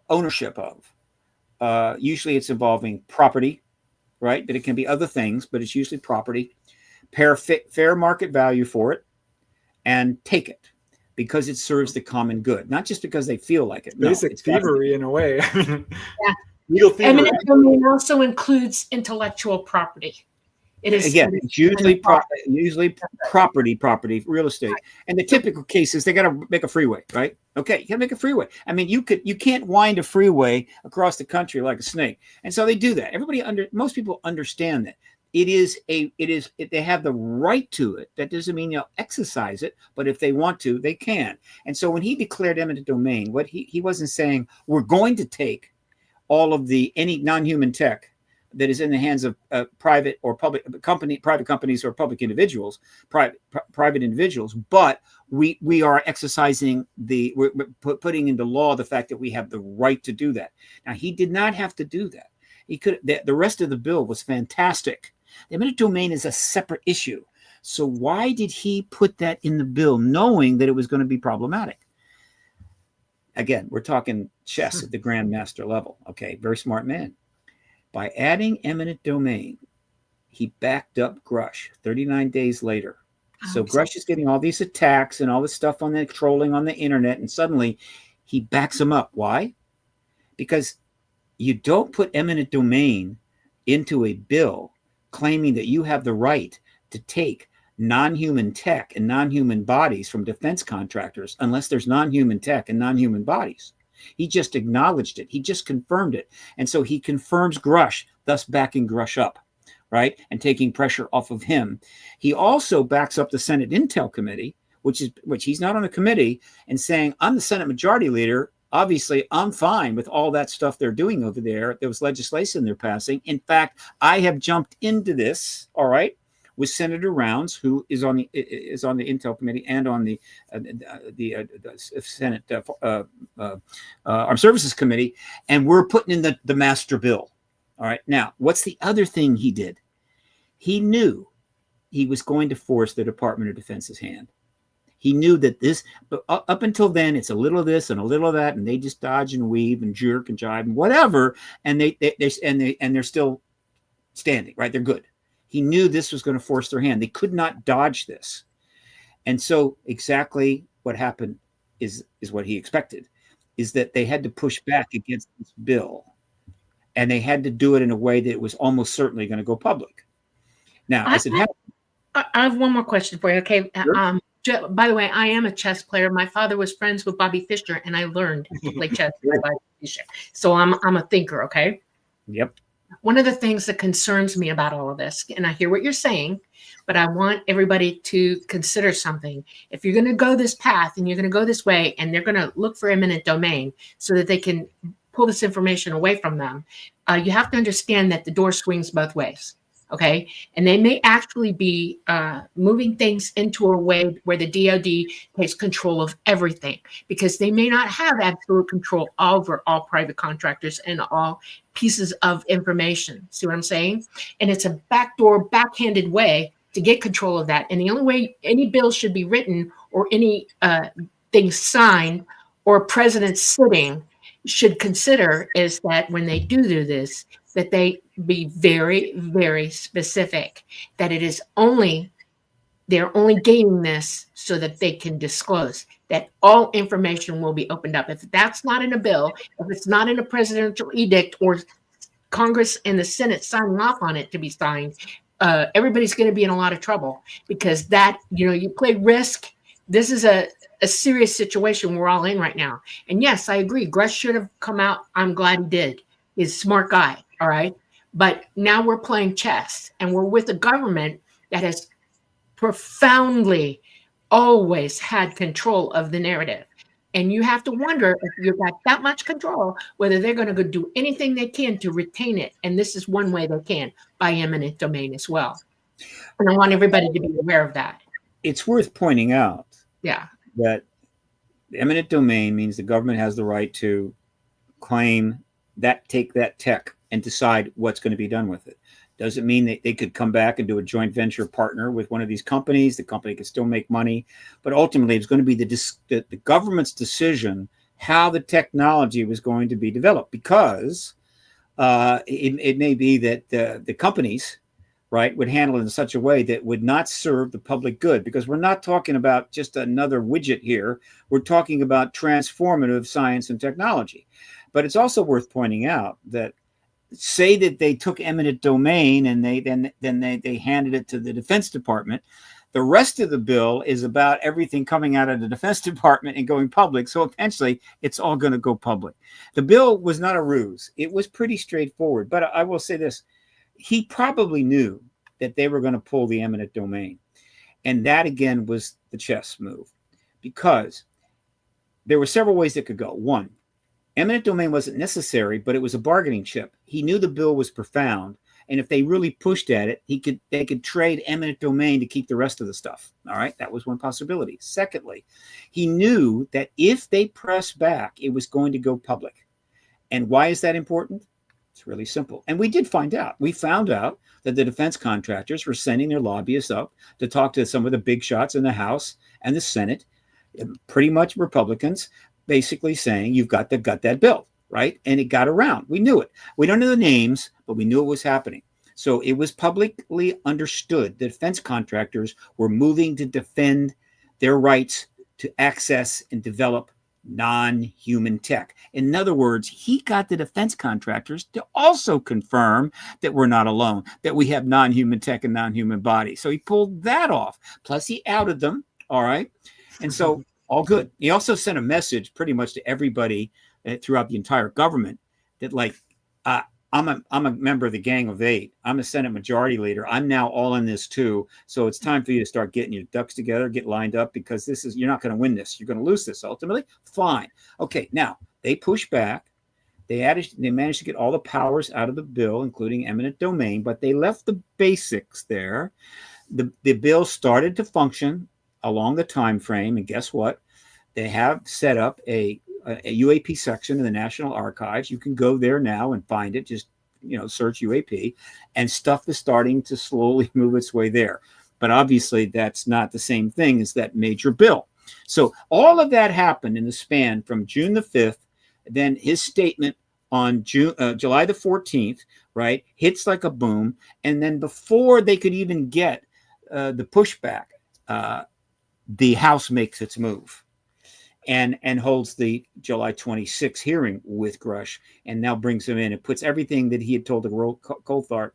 ownership of. Usually it's involving property, right? But it can be other things, but it's usually property, fair market value for it, and take it because it serves the common good, not just because they feel like it. Basic thievery in a way. Legal thievery. Eminent domain also includes intellectual property. It is it's usually property, real estate. And the typical case is they got to make a freeway, right? Okay, you got to make a freeway. I mean, you can't wind a freeway across the country like a snake, and so they do that. Most people understand that they have the right to it. That doesn't mean they'll exercise it, but if they want to, they can. And so when he declared eminent domain, what he wasn't saying we're going to take all of any non-human tech that is in the hands of private companies or public individuals, private individuals. But we are exercising we're putting into law the fact that we have the right to do that. Now, he did not have to do that. He could. The rest of the bill was fantastic. The eminent domain is a separate issue. So why did he put that in the bill, knowing that it was going to be problematic? Again, we're talking chess at the grandmaster level. Okay, very smart man. By adding eminent domain, he backed up Grusch 39 days later. So Grusch is getting all these attacks and all this stuff on the trolling on the internet, and suddenly he backs him up. Why? Because you don't put eminent domain into a bill claiming that you have the right to take non-human tech and non-human bodies from defense contractors unless there's non-human tech and non-human bodies. He just acknowledged it. He just confirmed it. And so he confirms Grusch, thus backing Grusch up, right? And taking pressure off of him. He also backs up the Senate Intel Committee, which he's not on the committee, and saying, I'm the Senate Majority Leader. Obviously, I'm fine with all that stuff they're doing over there. There was legislation they're passing. In fact, I have jumped into this, all right, with Senator Rounds, who is on the Intel Committee and on the Senate Armed Services Committee, and we're putting in the master bill. All right. Now, what's the other thing he did? He knew he was going to force the Department of Defense's hand. He knew that this, but up until then, it's a little of this and a little of that, and they just dodge and weave and jerk and jive and whatever, and they're still standing, right? They're good. He knew this was going to force their hand. They could not dodge this. And so exactly what happened is what he expected, is that they had to push back against this bill, and they had to do it in a way that it was almost certainly going to go public. Now, as it happened, I have one more question for you. Okay. Sure. By the way, I am a chess player. My father was friends with Bobby Fischer, and I learned to play chess with Bobby Fischer. So I'm a thinker. Okay. Yep. One of the things that concerns me about all of this, and I hear what you're saying, but I want everybody to consider something. If you're going to go this path and you're going to go this way, and they're going to look for eminent domain so that they can pull this information away from them, you have to understand that the door swings both ways. Okay. And they may actually be moving things into a way where the DoD takes control of everything, because they may not have absolute control over all private contractors and all pieces of information. See what I'm saying? And it's a backdoor, backhanded way to get control of that. And the only way any bill should be written or any thing signed or a president sitting should consider is that when they do this, that they be very, very specific, that it is they're only gaining this so that they can disclose that all information will be opened up. If that's not in a bill, if it's not in a presidential edict or Congress and the Senate signing off on it to be signed, everybody's going to be in a lot of trouble, because that, you play risk. This is a serious situation we're all in right now. And yes, I agree. Grusch should have come out. I'm glad he did. He's a smart guy. All right. But now we're playing chess, and we're with a government that has profoundly always had control of the narrative. And you have to wonder, if you've got that much control, whether they're going to go do anything they can to retain it. And this is one way they can, by eminent domain as well. And I want everybody to be aware of that. It's worth pointing out that eminent domain means the government has the right to claim that, take that tech and decide what's going to be done with it. Doesn't mean that they could come back and do a joint venture partner with one of these companies. The company could still make money, but ultimately it's going to be the government's decision how the technology was going to be developed, because it may be that the companies, right, would handle it in such a way that would not serve the public good, because we're not talking about just another widget here. We're talking about transformative science and technology. But it's also worth pointing out that, say that they took eminent domain and they handed it to the Defense Department. The rest of the bill is about everything coming out of the Defense Department and going public. So eventually it's all going to go public. The bill was not a ruse. It was pretty straightforward. But I will say this. He probably knew that they were going to pull the eminent domain. And that, again, was the chess move, because there were several ways that could go. One, eminent domain wasn't necessary, but it was a bargaining chip. He knew the bill was profound, And if they really pushed at it, they could trade eminent domain to keep the rest of the stuff. All right. That was one possibility. Secondly, he knew that if they pressed back, it was going to go public. And why is that important? It's really simple. And we did find out. We found out that the defense contractors were sending their lobbyists up to talk to some of the big shots in the House and the Senate, pretty much Republicans, basically saying, you've got that bill. Right. And it got around. We knew it. We don't know the names, but we knew it was happening. So it was publicly understood that defense contractors were moving to defend their rights to access and develop non-human tech. In other words, he got the defense contractors to also confirm that we're not alone, that we have non-human tech and non-human bodies. So he pulled that off. Plus he outed them. All right. And so all good. He also sent a message pretty much to everybody throughout the entire government that, like, I'm a member of the Gang of Eight. I'm a Senate Majority Leader. I'm now all in this too. So it's time for you to start getting your ducks together, get lined up, because you're not going to win this. You're going to lose this ultimately. Fine. Okay. Now they pushed back. They managed to get all the powers out of the bill, including eminent domain, but they left the basics there. The bill started to function along the time frame, and guess what? They have set up a UAP section in the National Archives. You can go there now and find it. Just, search UAP, and stuff is starting to slowly move its way there. But obviously that's not the same thing as that major bill. So all of that happened in the span from June the 5th, then his statement on July the 14th, right, hits like a boom. And then before they could even get the pushback, the House makes its move. And holds the July 26th hearing with Grusch, and now brings him in and puts everything that he had told the World Coulthard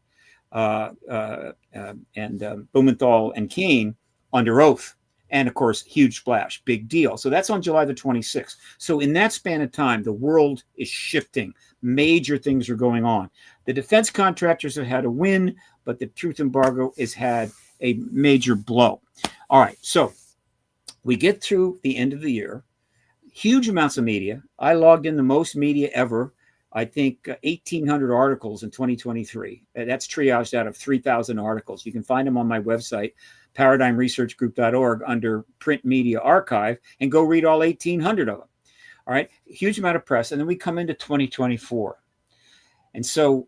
and Blumenthal and Keane under oath. And of course, huge splash, big deal. So that's on July the 26th. So in that span of time, the world is shifting. Major things are going on. The defense contractors have had a win, but the truth embargo has had a major blow. All right. So we get through the end of the year. Huge amounts of media. I logged in the most media ever. I think 1,800 articles in 2023. That's triaged out of 3,000 articles. You can find them on my website, paradigmresearchgroup.org, under print media archive, and go read all 1,800 of them. All right. Huge amount of press. And then we come into 2024. And so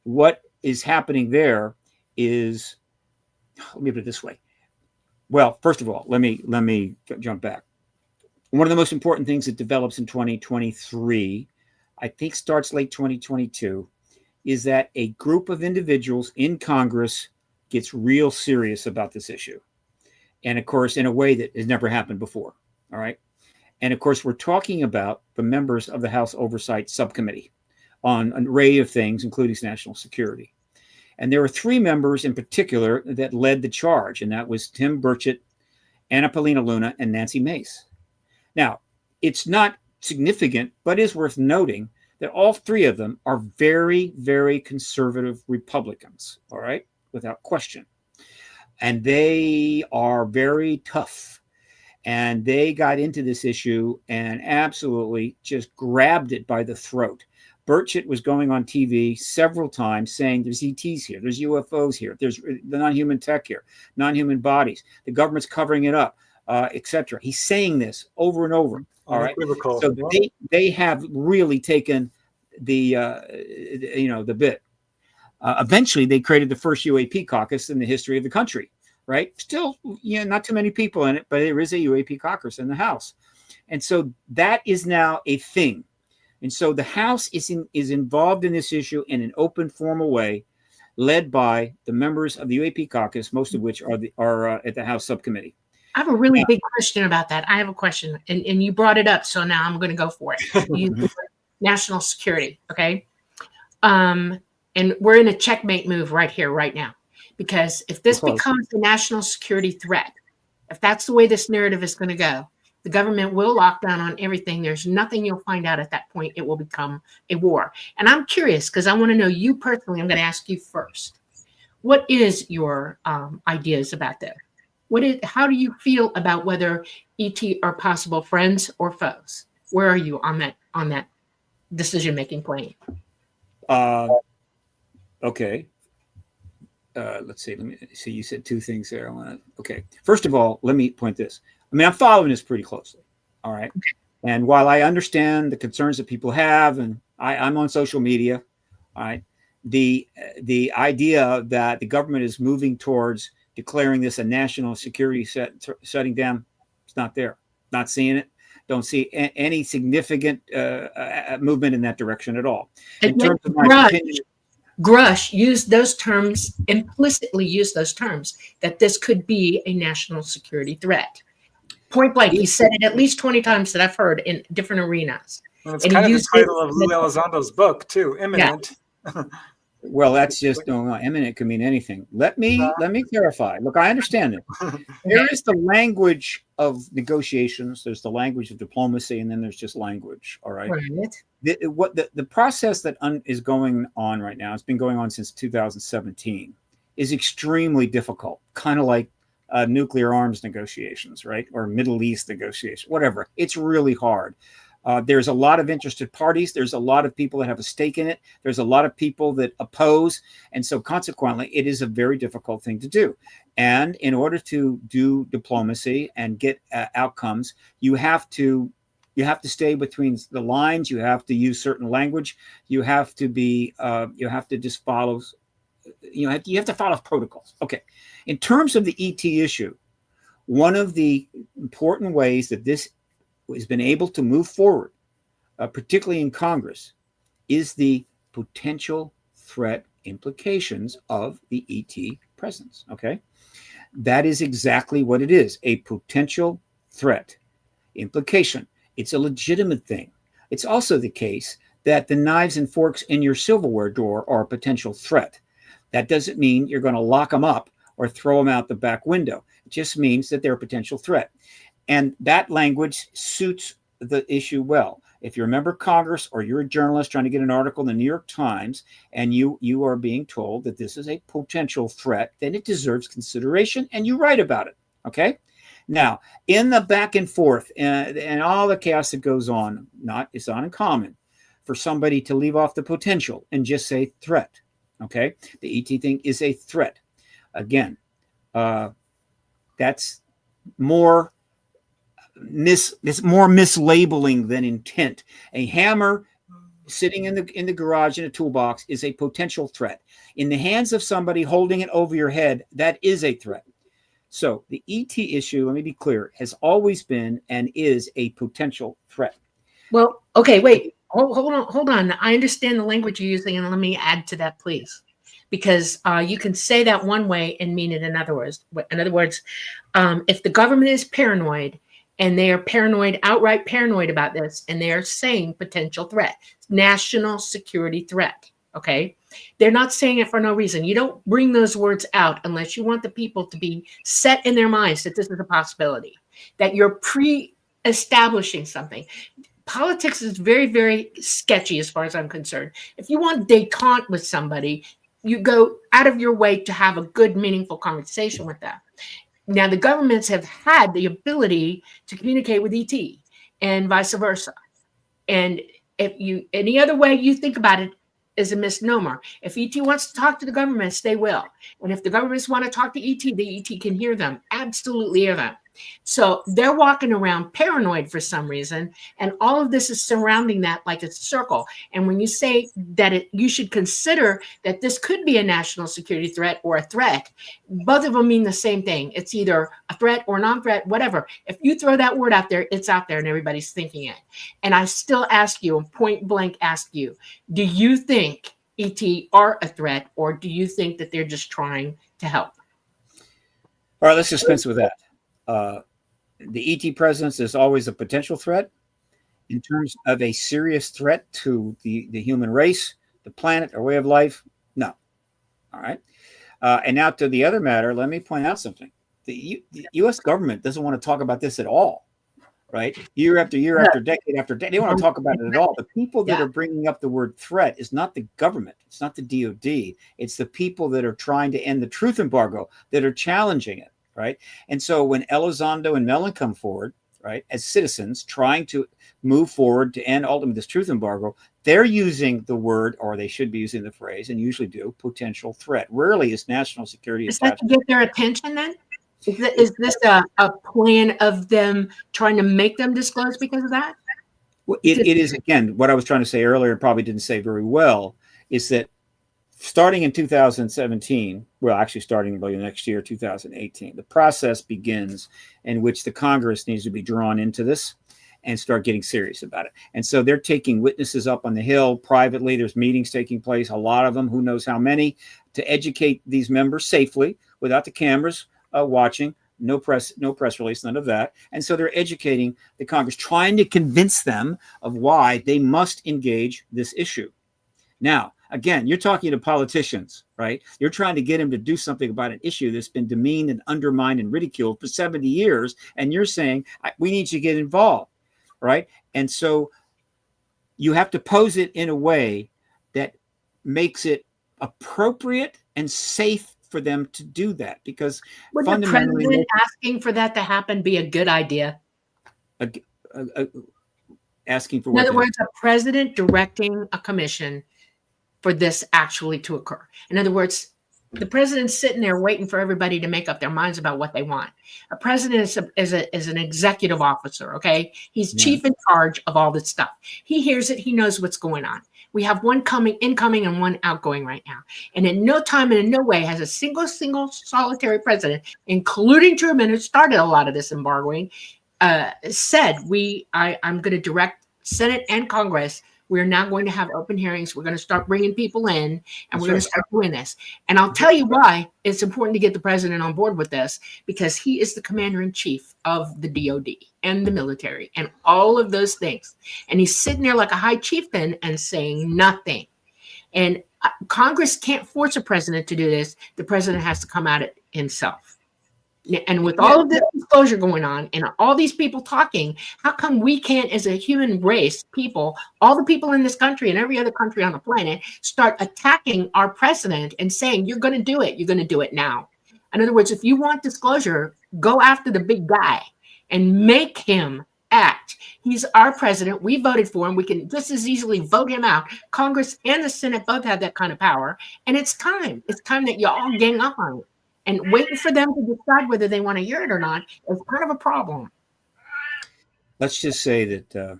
what is happening there is, let me put it this way. Well, first of all, let me jump back. One of the most important things that develops in 2023, I think starts late 2022, is that a group of individuals in Congress gets real serious about this issue. And of course, in a way that has never happened before. All right. And of course, we're talking about the members of the House Oversight Subcommittee on an array of things, including national security. And there were three members in particular that led the charge, and that was Tim Burchett, Anna Paulina Luna, and Nancy Mace. Now, it's not significant, but is worth noting that all three of them are very, very conservative Republicans, all right, without question. And they are very tough. And they got into this issue and absolutely just grabbed it by the throat. Burchett was going on TV several times saying there's ETs here, there's UFOs here, there's the non-human tech here, non-human bodies, the government's covering it up. Etc. He's saying this over and over. All right. So they have really taken the bit. Eventually, they created the first UAP caucus in the history of the country. Right. Still, not too many people in it, but there is a UAP caucus in the House, and so that is now a thing. And so the House is involved in this issue in an open, formal way, led by the members of the UAP caucus, most of which are at the House subcommittee. I have a really big question about that. I have a question, and you brought it up, so now I'm going to go for it. National security, okay? And we're in a checkmate move right here, right now, because if this becomes a national security threat, if that's the way this narrative is going to go, the government will lock down on everything. There's nothing you'll find out at that point. It will become a war. And I'm curious because I want to know you personally. I'm going to ask you first. What is your ideas about that? How do you feel about whether ET are possible friends or foes? Where are you on that decision-making plane? Okay. let's see. Let me see. You said two things there. Okay. First of all, let me point this. I mean, I'm following this pretty closely. All right. And while I understand the concerns that people have, and I'm on social media, all right, the idea that the government is moving towards declaring this a national security shutting down, it's not there. Not seeing it. Don't see any significant movement in that direction at all. In terms of my opinion, Grusch used those terms, implicitly used those terms, that this could be a national security threat. Point blank, he said it at least 20 times that I've heard in different arenas. And it's kind of the title of Lou Elizondo's book, too, Imminent. Yeah. Well, that's just no. Imminent can mean anything. Let me clarify. Look, I understand it. There is the language of negotiations. There's the language of diplomacy, and then there's just language. All right. Right. The process that is going on right now, it's been going on since 2017, is extremely difficult. Kind of like nuclear arms negotiations, right, or Middle East negotiations, whatever. It's really hard. There's a lot of interested parties. There's a lot of people that have a stake in it. There's a lot of people that oppose. And so consequently, it is a very difficult thing to do. And in order to do diplomacy and get outcomes, you have to stay between the lines. You have to use certain language. You have to just follow, you have to follow protocols. Okay. In terms of the ET issue, one of the important ways that this has been able to move forward, particularly in Congress, is the potential threat implications of the ET presence. Okay. That is exactly what it is, a potential threat implication. It's a legitimate thing. It's also the case that the knives and forks in your silverware drawer are a potential threat. That doesn't mean you're going to lock them up or throw them out the back window. It just means that they're a potential threat. And that language suits the issue well. If you're a member of Congress or you're a journalist trying to get an article in the New York Times and you are being told that this is a potential threat, then it deserves consideration and you write about it. Okay? Now, in the back and forth and all the chaos that goes on, it's not uncommon for somebody to leave off the potential and just say threat. Okay? The ET thing is a threat. Again, that's more mislabeling than intent. A hammer sitting in the garage in a toolbox is a potential threat. In the hands of somebody holding it over your head, that is a threat. So the ET issue, let me be clear, has always been and is a potential threat. Well, okay, wait, hold on. I understand the language you're using, and let me add to that, please. Because you can say that one way and mean it in other words. In other words, if the government is paranoid and they are outright paranoid about this, and they are saying potential threat, national security threat, okay? They're not saying it for no reason. You don't bring those words out unless you want the people to be set in their minds that this is a possibility, that you're pre-establishing something. Politics is very, very sketchy as far as I'm concerned. If you want détente with somebody, you go out of your way to have a good, meaningful conversation with them. Now, the governments have had the ability to communicate with ET and vice versa. And if you, any other way you think about it is a misnomer. If ET wants to talk to the governments, they will. And if the governments want to talk to ET, the ET can hear them, absolutely hear them. So they're walking around paranoid for some reason, and all of this is surrounding that like a circle. And when you say that you should consider that this could be a national security threat or a threat, both of them mean the same thing. It's either a threat or non-threat, whatever. If you throw that word out there, it's out there and everybody's thinking it. And I still ask you, and point blank ask you, do you think ET are a threat, or do you think that they're just trying to help? All right, let's dispense with that. The ET presence is always a potential threat. In terms of a serious threat to the human race, the planet, our way of life, no. All right. And now to the other matter, let me point out something. The U.S. government doesn't want to talk about this at all, right? Year after year, after decade after decade, they don't want to talk about it at all. The people that are bringing up the word threat is not the government. It's not the DOD. It's the people that are trying to end the truth embargo that are challenging it. Right. And so when Elizondo and Mellon come forward, right, as citizens trying to move forward to end ultimately this truth embargo, they're using the word, or they should be using the phrase, and usually do, potential threat. Rarely is national security Is that attached. to get their attention then? Is this a plan of them trying to make them disclose because of that? Well, it is, again, what I was trying to say earlier, and probably didn't say very well, is that starting in 2017, well, actually starting early next year, 2018, the process begins in which the Congress needs to be drawn into this and start getting serious about it. And so they're taking witnesses up on the Hill privately. There's meetings taking place, a lot of them, who knows how many, to educate these members safely without the cameras watching. No press release, none of that. And so they're educating the Congress, trying to convince them of why they must engage this issue. Now, again, you're talking to politicians, right? You're trying to get them to do something about an issue that's been demeaned and undermined and ridiculed for 70 years. And you're saying, we need you to get involved, right? And so you have to pose it in a way that makes it appropriate and safe for them to do that, because would the president asking for that to happen be a good idea? Asking for in what? other words, a president directing a commission for this actually to occur. In other words, the president's sitting there waiting for everybody to make up their minds about what they want. A president is an executive officer, okay? He's chief in charge of all this stuff. He hears it. He knows what's going on. We have one incoming and one outgoing right now. And in no time and in no way has a single solitary president, including Truman, who started a lot of this embargoing, said, I'm going to direct Senate and Congress. We're now going to have open hearings. We're going to start bringing people in, and we're going to start doing this. And I'll tell you why it's important to get the president on board with this, because he is the commander-in-chief of the DOD and the military and all of those things. And he's sitting there like a high chieftain and saying nothing. And Congress can't force a president to do this. The president has to come at it himself. And with all of this disclosure going on and all these people talking, how come we can't, as a human race, people, all the people in this country and every other country on the planet, start attacking our president and saying, you're going to do it. You're going to do it now. In other words, if you want disclosure, go after the big guy and make him act. He's our president. We voted for him. We can just as easily vote him out. Congress and the Senate both have that kind of power. And it's time. It's time that you all gang up on it. And waiting for them to decide whether they want to hear it or not is kind of a problem. Let's just say that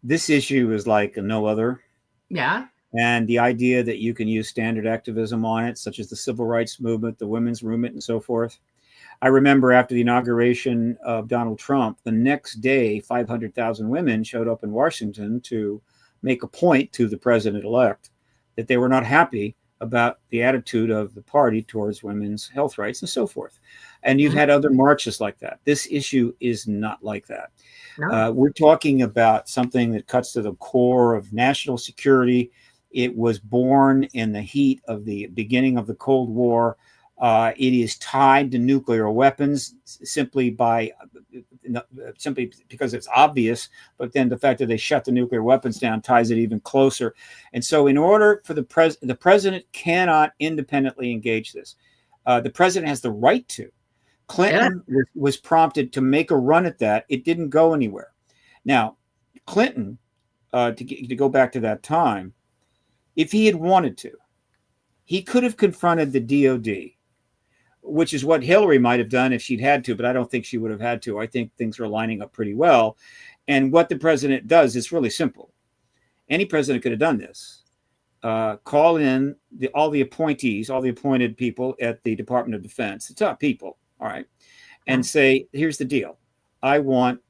this issue is like no other. Yeah. And the idea that you can use standard activism on it, such as the civil rights movement, the women's movement, and so forth. I remember after the inauguration of Donald Trump, the next day, 500,000 women showed up in Washington to make a point to the president-elect that they were not happy about the attitude of the party towards women's health rights and so forth. And you've had other marches like that. This issue is not like that. No. We're talking about something that cuts to the core of national security. It was born in the heat of the beginning of the Cold War. It is tied to nuclear weapons simply because it's obvious, but then the fact that they shut the nuclear weapons down ties it even closer. And so in order for the president cannot independently engage this. The president has the right to. Clinton was prompted to make a run at that. It didn't go anywhere. Now, Clinton, to go back to that time, if he had wanted to, he could have confronted the DOD, which is what Hillary might have done if she'd had to, but I don't think she would have had to. I think things are lining up pretty well. And what the president does is really simple. Any president could have done this. Call in all the appointees, all the appointed people at the Department of Defense, the top people, all right, and say, here's the deal. I want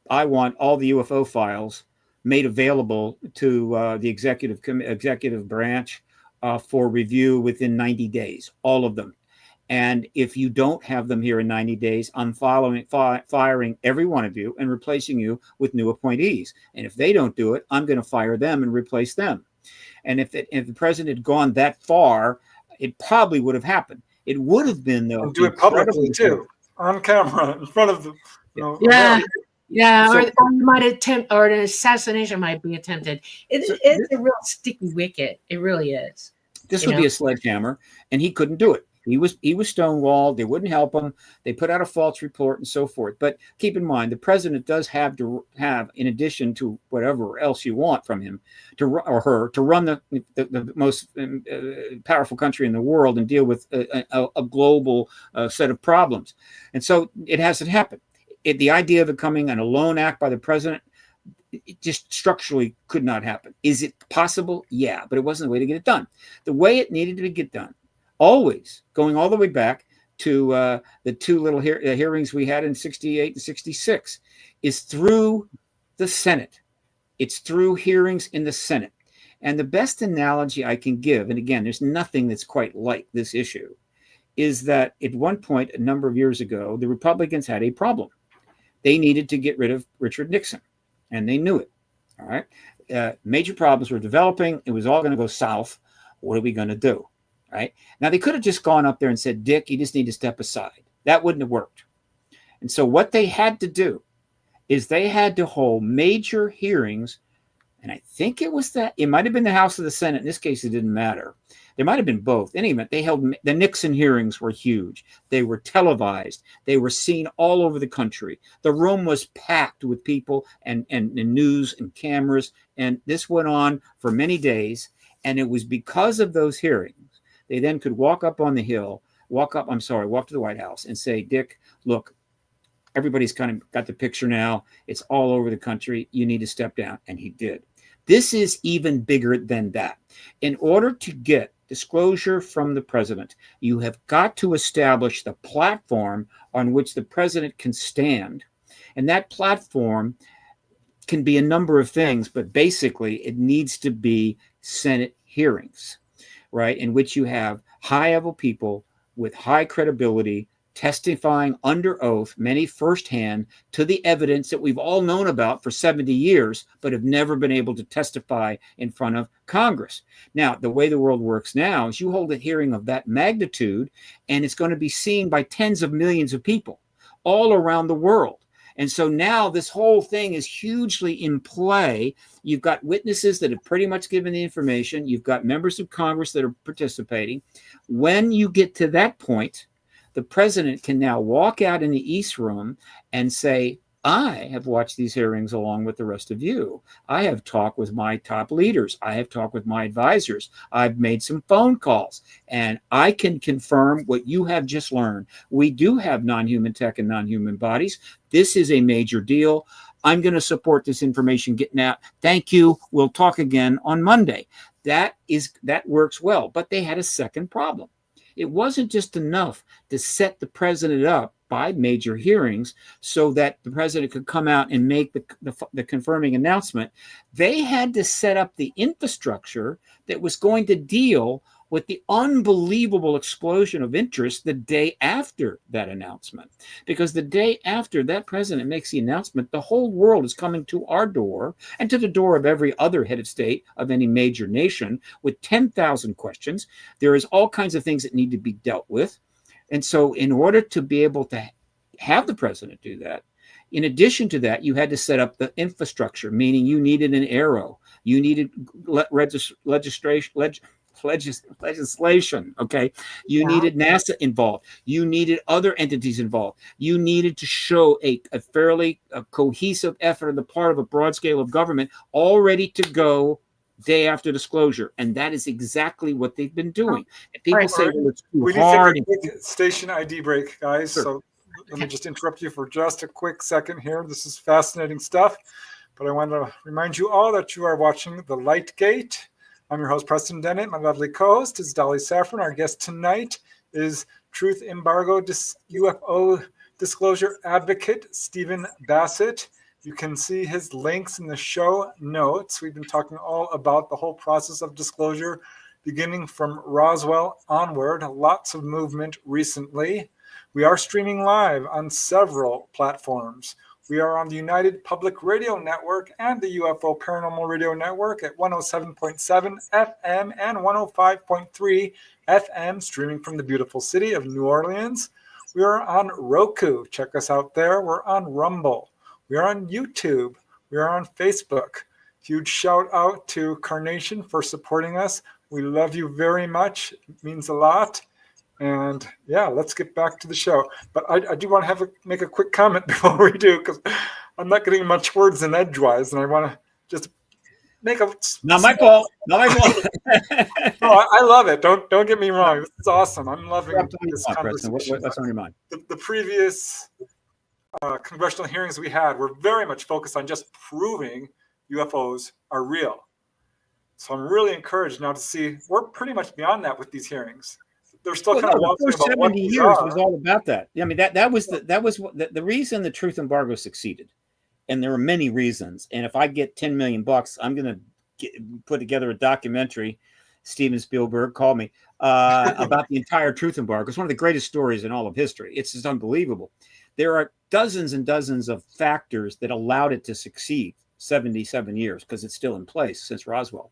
all the UFO files made available to the executive branch for review within 90 days, all of them. And if you don't have them here in 90 days, I'm firing every one of you and replacing you with new appointees. And if they don't do it, I'm going to fire them and replace them. And if the president had gone that far, it probably would have happened. It would have been, though. And do it publicly, too, on camera, in front of the. Yeah, so, or you might attempt, or an assassination might be attempted. It's a real sticky wicket. It really is. This would be a sledgehammer, and he couldn't do it. He was stonewalled. They wouldn't help him. They put out a false report and so forth. But keep in mind, the president does have to have, in addition to whatever else you want from him or her, to run the most powerful country in the world and deal with a global set of problems. And so it hasn't happened. The idea of it coming an alone act by the president, it just structurally could not happen. Is it possible? Yeah, but it wasn't the way to get it done. The way it needed to get done, always going all the way back to the two little hearings we had in 68 and 66, is through the Senate. It's through hearings in the Senate. And the best analogy I can give, and again, there's nothing that's quite like this issue, is that at one point, a number of years ago, the Republicans had a problem. They needed to get rid of Richard Nixon, and they knew it. All right. Major problems were developing. It was all going to go south. What are we going to do? Right. Now, they could have just gone up there and said, Dick, you just need to step aside. That wouldn't have worked. And so what they had to do is they had to hold major hearings. And I think it might have been the House or the Senate. In this case, it didn't matter. There might have been both. In any event, the Nixon hearings were huge. They were televised. They were seen all over the country. The room was packed with people and news and cameras. And this went on for many days. And it was because of those hearings, they then could walk up on the Hill, walk to the White House and say, Dick, look, everybody's kind of got the picture now. It's all over the country. You need to step down. And he did. This is even bigger than that. In order to get disclosure from the president, you have got to establish the platform on which the president can stand. And that platform can be a number of things, but basically it needs to be Senate hearings, right? In which you have high-level people with high credibility testifying under oath, many firsthand, to the evidence that we've all known about for 70 years, but have never been able to testify in front of Congress. Now, the way the world works now is you hold a hearing of that magnitude, and it's going to be seen by tens of millions of people all around the world. And so now this whole thing is hugely in play. You've got witnesses that have pretty much given the information. You've got members of Congress that are participating. When you get to that point, the president can now walk out in the East Room and say, I have watched these hearings along with the rest of you. I have talked with my top leaders. I have talked with my advisors. I've made some phone calls, and I can confirm what you have just learned. We do have non-human tech and non-human bodies. This is a major deal. I'm going to support this information getting out. Thank you. We'll talk again on Monday. That works well, but they had a second problem. It wasn't just enough to set the president up by major hearings so that the president could come out and make the confirming announcement. They had to set up the infrastructure that was going to deal with the unbelievable explosion of interest the day after that announcement. Because the day after that president makes the announcement, the whole world is coming to our door and to the door of every other head of state of any major nation with 10,000 questions. There is all kinds of things that need to be dealt with. And so in order to be able to have the president do that, in addition to that, you had to set up the infrastructure, meaning you needed an arrow. You needed legislation, okay? You needed NASA involved. You needed other entities involved. You needed to show a fairly cohesive effort on the part of a broad scale of government all ready to go day after disclosure. And that is exactly what they've been doing. And people say, well, it's too hard. We need to take a quick station ID break, guys. Sure. So let me just interrupt you for just a quick second here. This is fascinating stuff. But I want to remind you all that you are watching The Light Gate. I'm your host, Preston Dennett. My lovely co-host is Dolly Saffron. Our guest tonight is Truth Embargo UFO Disclosure Advocate Stephen Bassett. You can see his links in the show notes. We've been talking all about the whole process of disclosure, beginning from Roswell onward. Lots of movement recently. We are streaming live on several platforms. We are on the United Public Radio Network and the UFO Paranormal Radio Network at 107.7 FM and 105.3 FM, streaming from the beautiful city of New Orleans. We are on Roku. Check us out there. We're on Rumble. We are on YouTube. We are on Facebook. Huge shout out to Carnation for supporting us. We love you very much. It means a lot. And yeah, let's get back to the show. But I do want to make a quick comment before we do, because I'm not getting much words in edgewise, and I want to just make a Not my fault. Not my fault. No, I love it. Don't get me wrong. This is awesome. I'm loving this conversation. What's on your mind? The previous congressional hearings we had were very much focused on just proving UFOs are real. So I'm really encouraged now to see we're pretty much beyond that with these hearings. They're still kind of the first about 70 what years was all about that. I mean, that was the reason the truth embargo succeeded, and there are many reasons. And if I get $10 million, I'm going to put together a documentary. Steven Spielberg called me about the entire truth embargo. It's one of the greatest stories in all of history. It's just unbelievable. There are dozens and dozens of factors that allowed it to succeed 77 years because it's still in place since Roswell.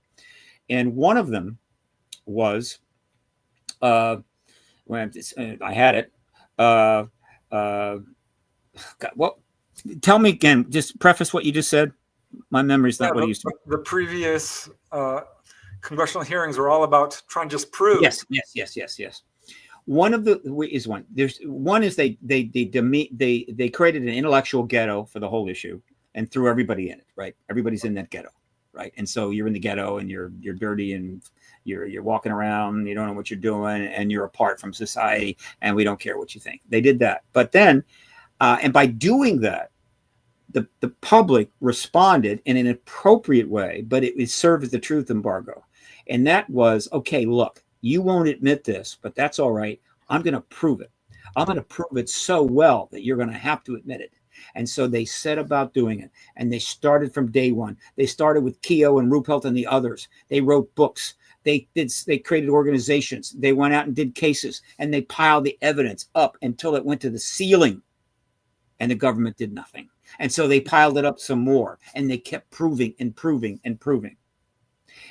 And one of them was when I had it. God, well, tell me again. Just preface what you just said. My memory's not what it used to be. The previous congressional hearings were all about trying to just prove. Yes. One of the is one. There's one is they created an intellectual ghetto for the whole issue and threw everybody in it. Right, everybody's in that ghetto. Right, and so you're in the ghetto and you're dirty and you're walking around. You don't know what you're doing and you're apart from society and we don't care what you think. They did that, but then and by doing that, the public responded in an appropriate way, but it served as the truth embargo, and that was okay. Look, you won't admit this, but that's all right. I'm going to prove it. I'm going to prove it so well that you're going to have to admit it. And so they set about doing it. And they started from day one. They started with Keogh and Ruppelt and the others. They wrote books. They created organizations. They went out and did cases. And they piled the evidence up until it went to the ceiling. And the government did nothing. And so they piled it up some more. And they kept proving and proving and proving.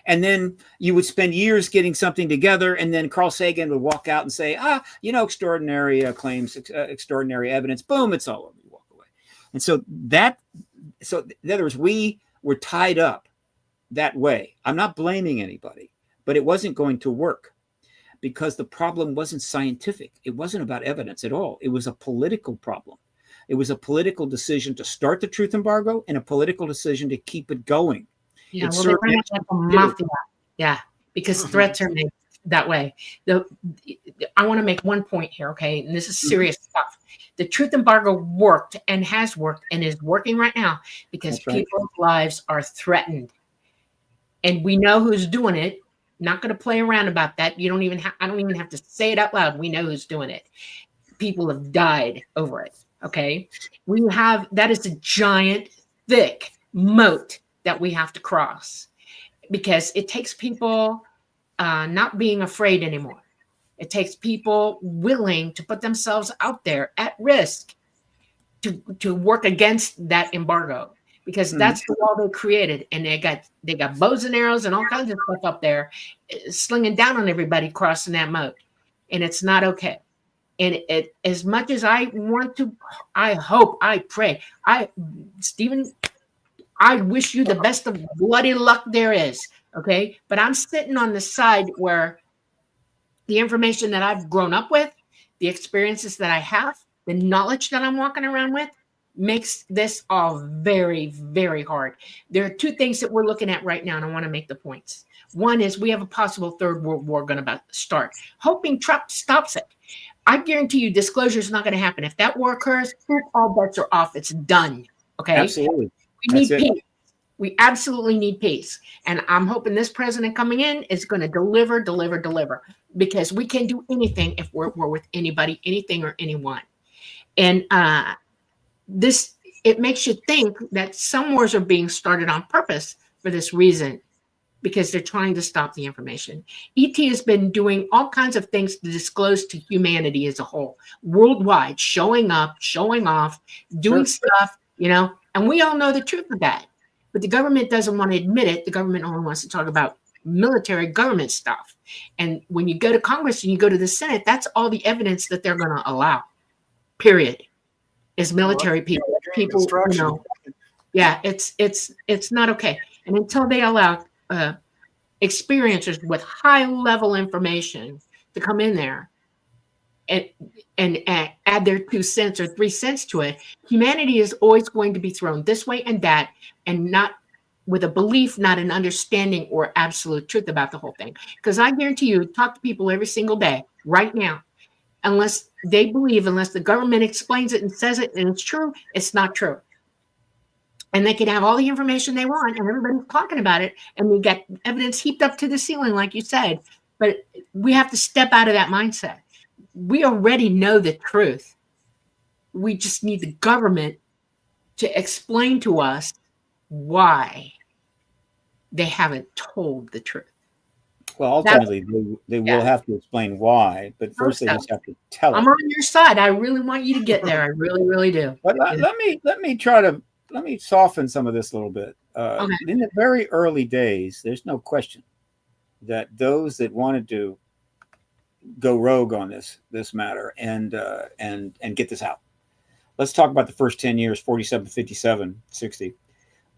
And then you would spend years getting something together, and then Carl Sagan would walk out and say, extraordinary claims, extraordinary evidence. Boom, it's all over. You walk away. And so in other words, we were tied up that way. I'm not blaming anybody, but it wasn't going to work because the problem wasn't scientific. It wasn't about evidence at all. It was a political problem. It was a political decision to start the truth embargo and a political decision to keep it going. Yeah, well, they ran it like a mafia. Yeah, because threats are made that way. I want to make one point here, okay? And this is serious stuff. The truth embargo worked and has worked and is working right now because people's lives are threatened. And we know who's doing it. Not going to play around about that. I don't even have to say it out loud. We know who's doing it. People have died over it, okay? That is a giant, thick moat that we have to cross because it takes people not being afraid anymore. It takes people willing to put themselves out there at risk to work against that embargo because that's the wall they created. And they got bows and arrows and all kinds of stuff up there slinging down on everybody crossing that moat. And it's not okay. And as much as I want to, I hope, I pray, Stephen, I wish you the best of bloody luck there is, okay? But I'm sitting on the side where the information that I've grown up with, the experiences that I have, the knowledge that I'm walking around with makes this all very, very hard. There are two things that we're looking at right now, and I want to make the points. One is we have a possible third world war going to start, hoping Trump stops it. I guarantee you disclosure is not going to happen. If that war occurs, all bets are off. It's done, okay? Absolutely. We need peace. We absolutely need peace. And I'm hoping this president coming in is going to deliver, because we can't do anything if we're with anybody, anything, or anyone. And it makes you think that some wars are being started on purpose for this reason, because they're trying to stop the information. ET has been doing all kinds of things to disclose to humanity as a whole, worldwide, showing up, showing off, doing stuff, and we all know the truth of that. But the government doesn't want to admit it. The government only wants to talk about military government stuff. And when you go to Congress and you go to the Senate, that's all the evidence that they're going to allow, period, is military people. Yeah, it's not okay. And until they allow experiencers with high-level information to come in there, and add their 2 cents or 3 cents to it, humanity is always going to be thrown this way and that, and not with a belief, not an understanding or absolute truth about the whole thing. Because I guarantee you, talk to people every single day right now, unless they believe, unless the government explains it and says it and it's true, it's not true. And they can have all the information they want, and everybody's talking about it, and we get evidence heaped up to the ceiling, like you said. But we have to step out of that mindset. We already know the truth. We just need the government to explain to us why they haven't told the truth. Well, ultimately, they will have to explain why, but first they just have to tell I'm it. on your side. I really want you to get there. I really, really do. But let me soften some of this a little bit. Okay. In the very early days, there's no question that those that wanted to go rogue on this matter and get this out. Let's talk about the first 10 years, 47, 57, 60.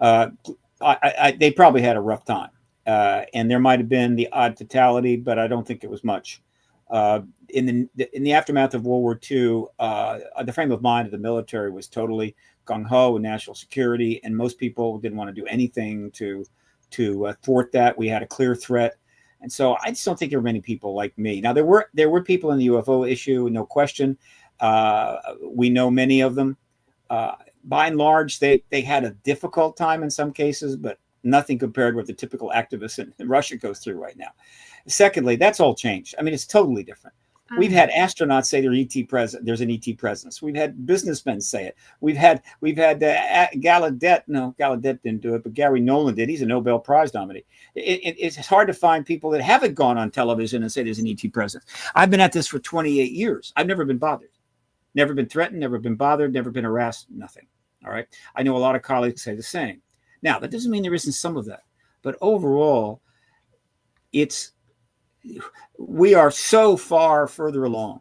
They probably had a rough time. And there might have been the odd fatality, but I don't think it was much. In the aftermath of World War II, the frame of mind of the military was totally gung-ho and national security, and most people didn't want to do anything to thwart that. We had a clear threat. And so I just don't think there were many people like me. Now, there were people in the UFO issue, no question. We know many of them. By and large, they had a difficult time in some cases, but nothing compared with the typical activists in Russia goes through right now. Secondly, that's all changed. I mean, it's totally different. We've had astronauts say there's an ET presence. We've had businessmen say it. We've had Gallaudet. No, Gallaudet didn't do it, but Gary Nolan did. He's a Nobel Prize nominee. It's hard to find people that haven't gone on television and say there's an ET presence. I've been at this for 28 years. I've never been bothered, never been threatened, never been bothered, never been harassed, nothing. All right. I know a lot of colleagues say the same. Now, that doesn't mean there isn't some of that, but overall, we are so far further along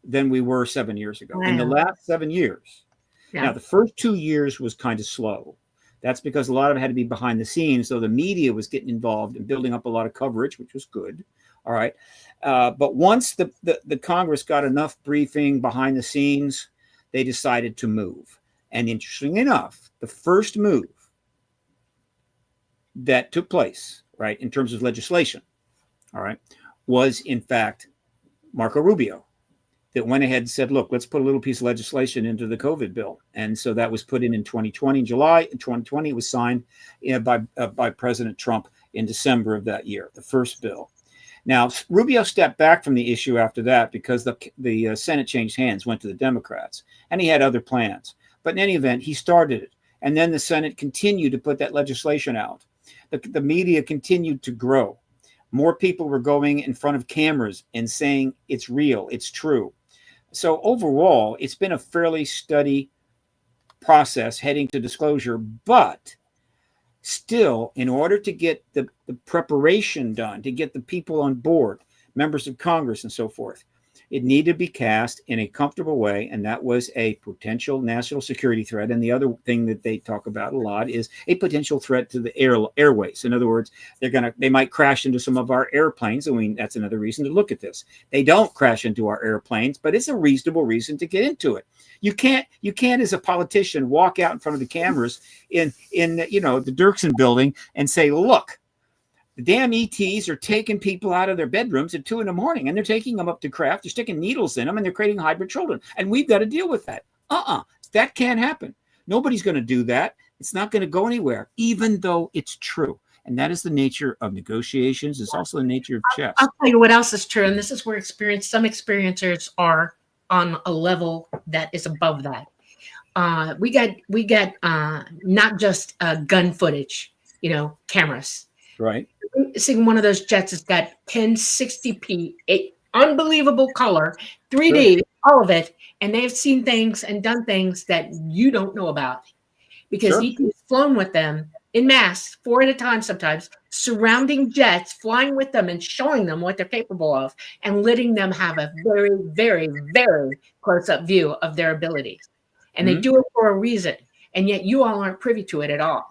than we were 7 years ago. In the last 7 years. Now, the first 2 years was kind of slow. That's because a lot of it had to be behind the scenes. So the media was getting involved and building up a lot of coverage, which was good. All right. But once the Congress got enough briefing behind the scenes, they decided to move. And interestingly enough, the first move that took place, right, in terms of legislation, all right, was in fact Marco Rubio that went ahead and said, look, let's put a little piece of legislation into the COVID bill. And so that was put in 2020, in July. In 2020, it was signed by President Trump in December of that year, the first bill. Now, Rubio stepped back from the issue after that because the Senate changed hands, went to the Democrats, and he had other plans. But in any event, he started it. And then the Senate continued to put that legislation out. The media continued to grow. More people were going in front of cameras and saying it's real, it's true. So overall, it's been a fairly steady process heading to disclosure. But still, in order to get the preparation done, to get the people on board, members of Congress and so forth, it needed to be cast in a comfortable way, and that was a potential national security threat. And the other thing that they talk about a lot is a potential threat to the airways. In other words, they might crash into some of our airplanes. I mean, that's another reason to look at this. They don't crash into our airplanes, but it's a reasonable reason to get into it. You can't, as a politician, walk out in front of the cameras in the Dirksen building and say, look, the damn ETs are taking people out of their bedrooms at 2 a.m, and they're taking them up to craft. They're sticking needles in them, and they're creating hybrid children. And we've got to deal with that. That can't happen. Nobody's going to do that. It's not going to go anywhere, even though it's true. And that is the nature of negotiations. It's also the nature of chess. I'll tell you what else is true, and this is where some experiencers are on a level that is above that. We got not just gun footage, cameras. Right. Seeing one of those jets has got 1060p, unbelievable color, 3D, all of it, and they've seen things and done things that you don't know about because ET's flown with them in mass, 4 at a time sometimes, surrounding jets, flying with them and showing them what they're capable of and letting them have a very, very, very close-up view of their abilities. And they do it for a reason, and yet you all aren't privy to it at all.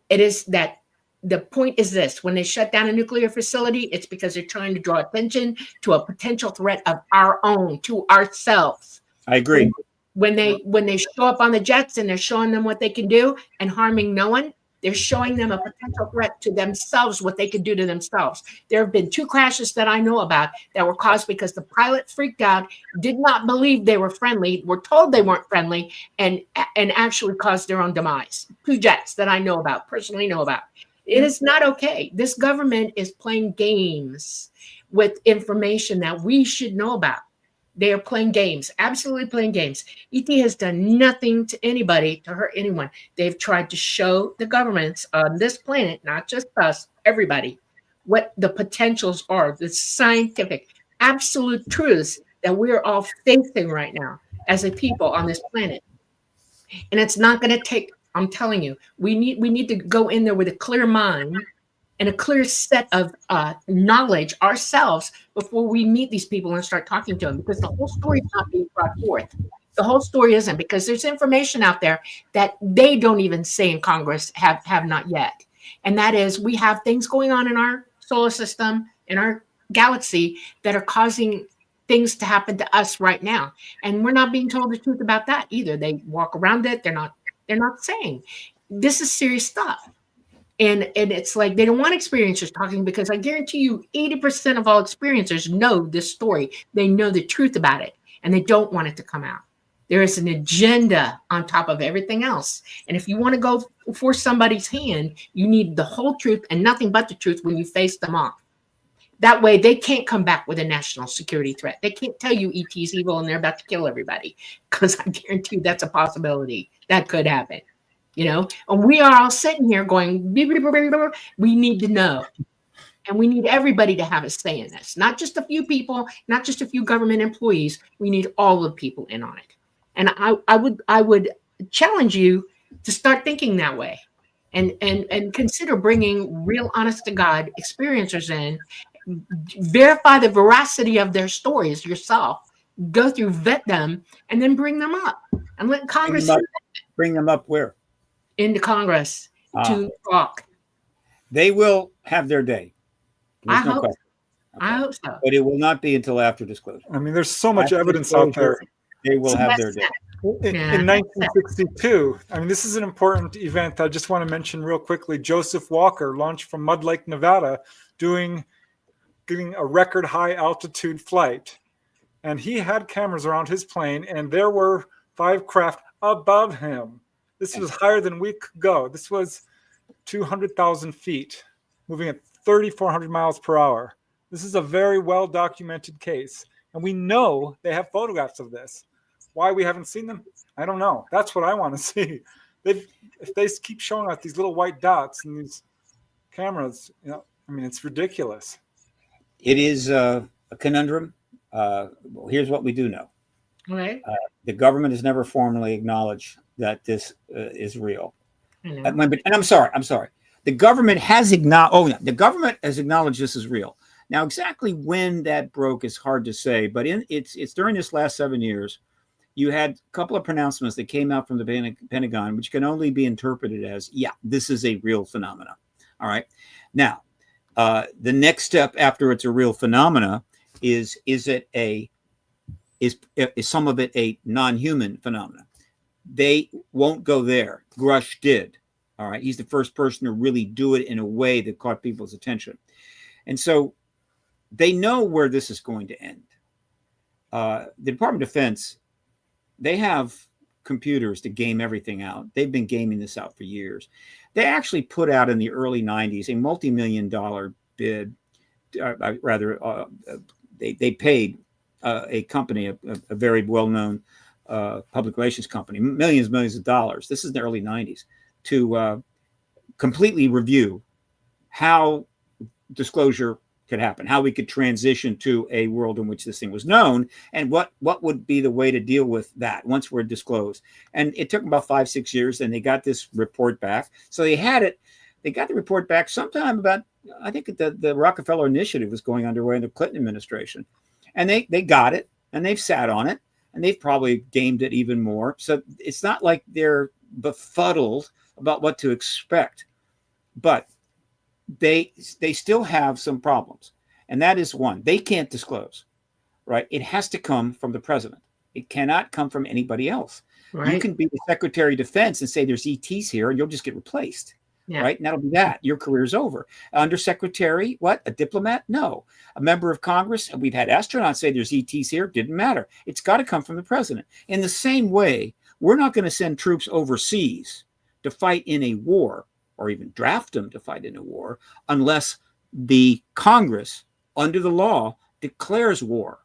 It is that the point is this: when they shut down a nuclear facility, it's because they're trying to draw attention to a potential threat of our own, to ourselves. I agree. When they show up on the jets and they're showing them what they can do and harming no one, they're showing them a potential threat to themselves, what they could do to themselves. There have been 2 crashes that I know about that were caused because the pilot freaked out, did not believe they were friendly, were told they weren't friendly, and actually caused their own demise. 2 jets that I know about, personally know about. It is not okay. This government is playing games with information that we should know about. They are playing games, absolutely playing games. ET has done nothing to anybody to hurt anyone. They've tried to show the governments on this planet, not just us, everybody, what the potentials are, the scientific, absolute truths that we're all facing right now as a people on this planet. And it's not going to take, I'm telling you, we need to go in there with a clear mind and a clear set of knowledge ourselves before we meet these people and start talking to them, because the whole story is not being brought forth. The whole story isn't, because there's information out there that they don't even say in Congress have not yet. And that is, we have things going on in our solar system, in our galaxy, that are causing things to happen to us right now. And we're not being told the truth about that either. They walk around it. They're not saying. This is serious stuff. And it's like they don't want experiencers talking, because I guarantee you 80% of all experiencers know this story. They know the truth about it, and they don't want it to come out. There is an agenda on top of everything else. And if you want to go force somebody's hand, you need the whole truth and nothing but the truth when you face them off. That way they can't come back with a national security threat. They can't tell you ET's evil and they're about to kill everybody, because I guarantee you that's a possibility. That could happen. And we are all sitting here going, we need to know. And we need everybody to have a say in this. Not just a few people, not just a few government employees. We need all the people in on it. And I would challenge you to start thinking that way, and consider bringing real, honest to God experiencers in, verify the veracity of their stories yourself, go through, vet them, and then bring them up and let Congress bring them up where? Into Congress to talk. They will have their day. I hope so. But it will not be until after disclosure. I mean, there's so much evidence out there. They will have their day. In 1962, I mean, this is an important event. I just want to mention real quickly. Joseph Walker launched from Mud Lake, Nevada, getting a record high altitude flight. And he had cameras around his plane, and there were 5 craft above him. This was higher than we could go. This was 200,000 feet, moving at 3,400 miles per hour. This is a very well-documented case. And we know they have photographs of this. Why we haven't seen them, I don't know. That's what I want to see. If they keep showing us these little white dots and these cameras, I mean, it's ridiculous. It is a conundrum. Here's what we do know. Right. The government has never formally acknowledged that this is real. And I'm sorry. The government has acknowledged. The government has acknowledged this is real. Now, exactly when that broke is hard to say, but it's during this last 7 years, you had a couple of pronouncements that came out from the Pentagon, which can only be interpreted as, this is a real phenomena. All right. Now, the next step after it's a real phenomena is some of it a non-human phenomena? They won't go there. Grusch did. All right. He's the first person to really do it in a way that caught people's attention. And so they know where this is going to end. The Department of Defense, they have computers to game everything out. They've been gaming this out for years. They actually put out in the early 90s a multi-million-dollar bid. They paid a company, a very well-known public relations company, millions of dollars. This is the early 90s, to completely review how disclosure could happen, how we could transition to a world in which this thing was known, and what would be the way to deal with that once we're disclosed. And it took about 5-6 years, and they got this report back. So they got the report back sometime about, I think the Rockefeller Initiative was going underway in the Clinton administration. And they got it, and they've sat on it, and they've probably gamed it even more. So it's not like they're befuddled about what to expect. But they still have some problems. And that is one, they can't disclose, right? It has to come from the president. It cannot come from anybody else. Right. You can be the Secretary of Defense and say there's ETs here and you'll just get replaced. Yeah. Right. And that'll be that. Your career's over. Undersecretary, what? A diplomat? No. A member of Congress? We've had astronauts say there's ETs here. Didn't matter. It's got to come from the president. In the same way, we're not going to send troops overseas to fight in a war or even draft them to fight in a war unless the Congress, under the law, declares war.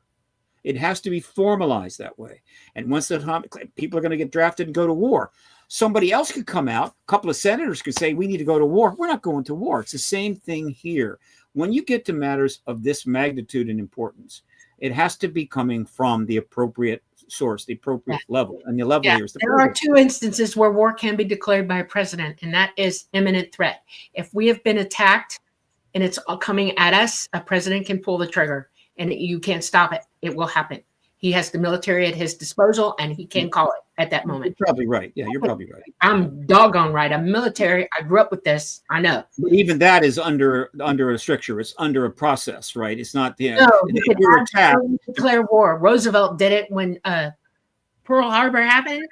It has to be formalized that way. And once the people are going to get drafted and go to war, somebody else could come out. A couple of senators could say, we need to go to war. We're not going to war. It's the same thing here. When you get to matters of this magnitude and importance, it has to be coming from the appropriate source, the appropriate level. And the level here is the There are two instances where war can be declared by a president, and that is imminent threat. If we have been attacked and it's coming at us, a president can pull the trigger and you can't stop it. It will happen. He has the military at his disposal and he can call it at that moment. You're probably right. Yeah, you're probably right. I'm doggone right. I'm military. I grew up with this. I know. But even that is under a stricture. It's under a process, right? It's not the No, you could declare war. Roosevelt did it when Pearl Harbor happened.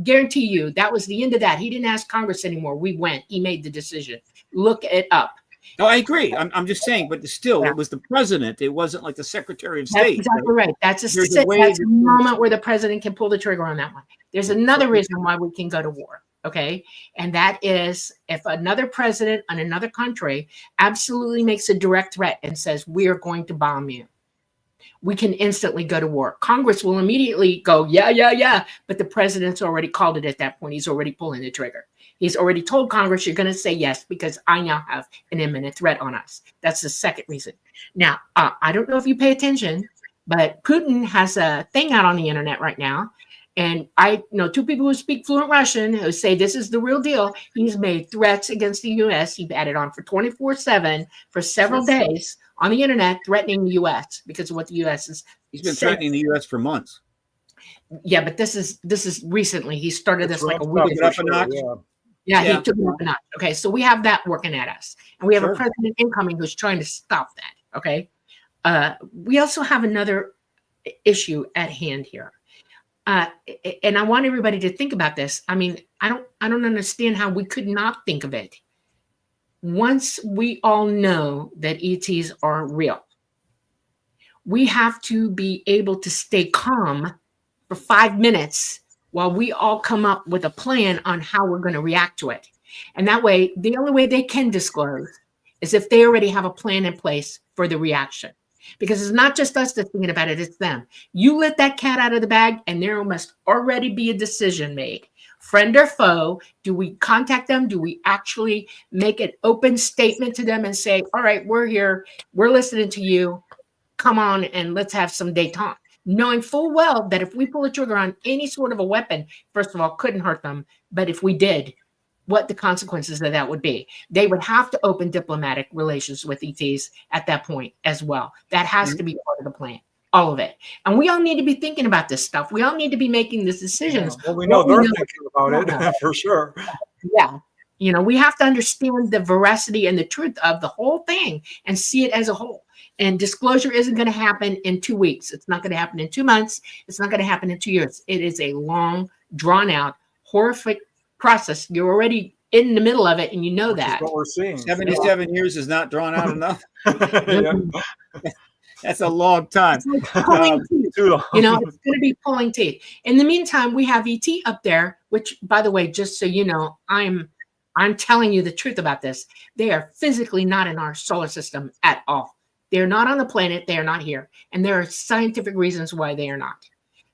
Guarantee you that was the end of that. He didn't ask Congress anymore. We went. He made the decision. Look it up. No, I agree. I'm just saying, but still, it was the president. It wasn't like the Secretary of State. That's exactly right. That's a moment where the president can pull the trigger on that one. There's another reason why we can go to war, okay? And that is if another president in another country absolutely makes a direct threat and says, we are going to bomb you, we can instantly go to war. Congress will immediately go, yeah. But the president's already called it at that point. He's already pulling the trigger. He's already told Congress, you're going to say yes, because I now have an imminent threat on us. That's the second reason. Now, I don't know if you pay attention, but Putin has a thing out on the internet right now. And I know two people who speak fluent Russian who say this is the real deal. He's made threats against the U.S. He had it on for 24/7 for several days on the internet, threatening the U.S. because of what the U.S. is. He's been threatening the U.S. for months. Yeah, but this is recently. He started this like a week ago. Yeah, he took it up a notch. Okay, so we have that working at us. And we have a president incoming who's trying to stop that, okay? We also have another issue at hand here. And I want everybody to think about this. I mean, I don't understand how we could not think of it. Once we all know that ETs are real, we have to be able to stay calm for 5 minutes while we all come up with a plan on how we're going to react to it. And that way, the only way they can disclose is if they already have a plan in place for the reaction. Because it's not just us that's thinking about it, it's them. You let that cat out of the bag and there must already be a decision made. Friend or foe, do we contact them? Do we actually make an open statement to them and say, all right, we're here, we're listening to you, come on and let's have some détente. Knowing full well that if we pull a trigger on any sort of a weapon, first of all, couldn't hurt them. But if we did, what the consequences of that would be. They would have to open diplomatic relations with ETs at that point as well. That has to be part of the plan, all of it. And we all need to be thinking about this stuff. We all need to be making these decisions. Well, we know they're thinking about it for sure. Yeah. You know, we have to understand the veracity and the truth of the whole thing and see it as a whole. And disclosure isn't going to happen in 2 weeks. It's not going to happen in 2 months. It's not going to happen in 2 years. It is a long, drawn out, horrific process. You're already in the middle of it, and you know that. What we're seeing. 77 years is not drawn out enough. That's a long time. It's like pulling teeth. You know, it's going to be pulling teeth. In the meantime, we have ET up there, which, by the way, just so you know, I'm telling you the truth about this. They are physically not in our solar system at all. They're not on the planet. They are not here. And there are scientific reasons why they are not.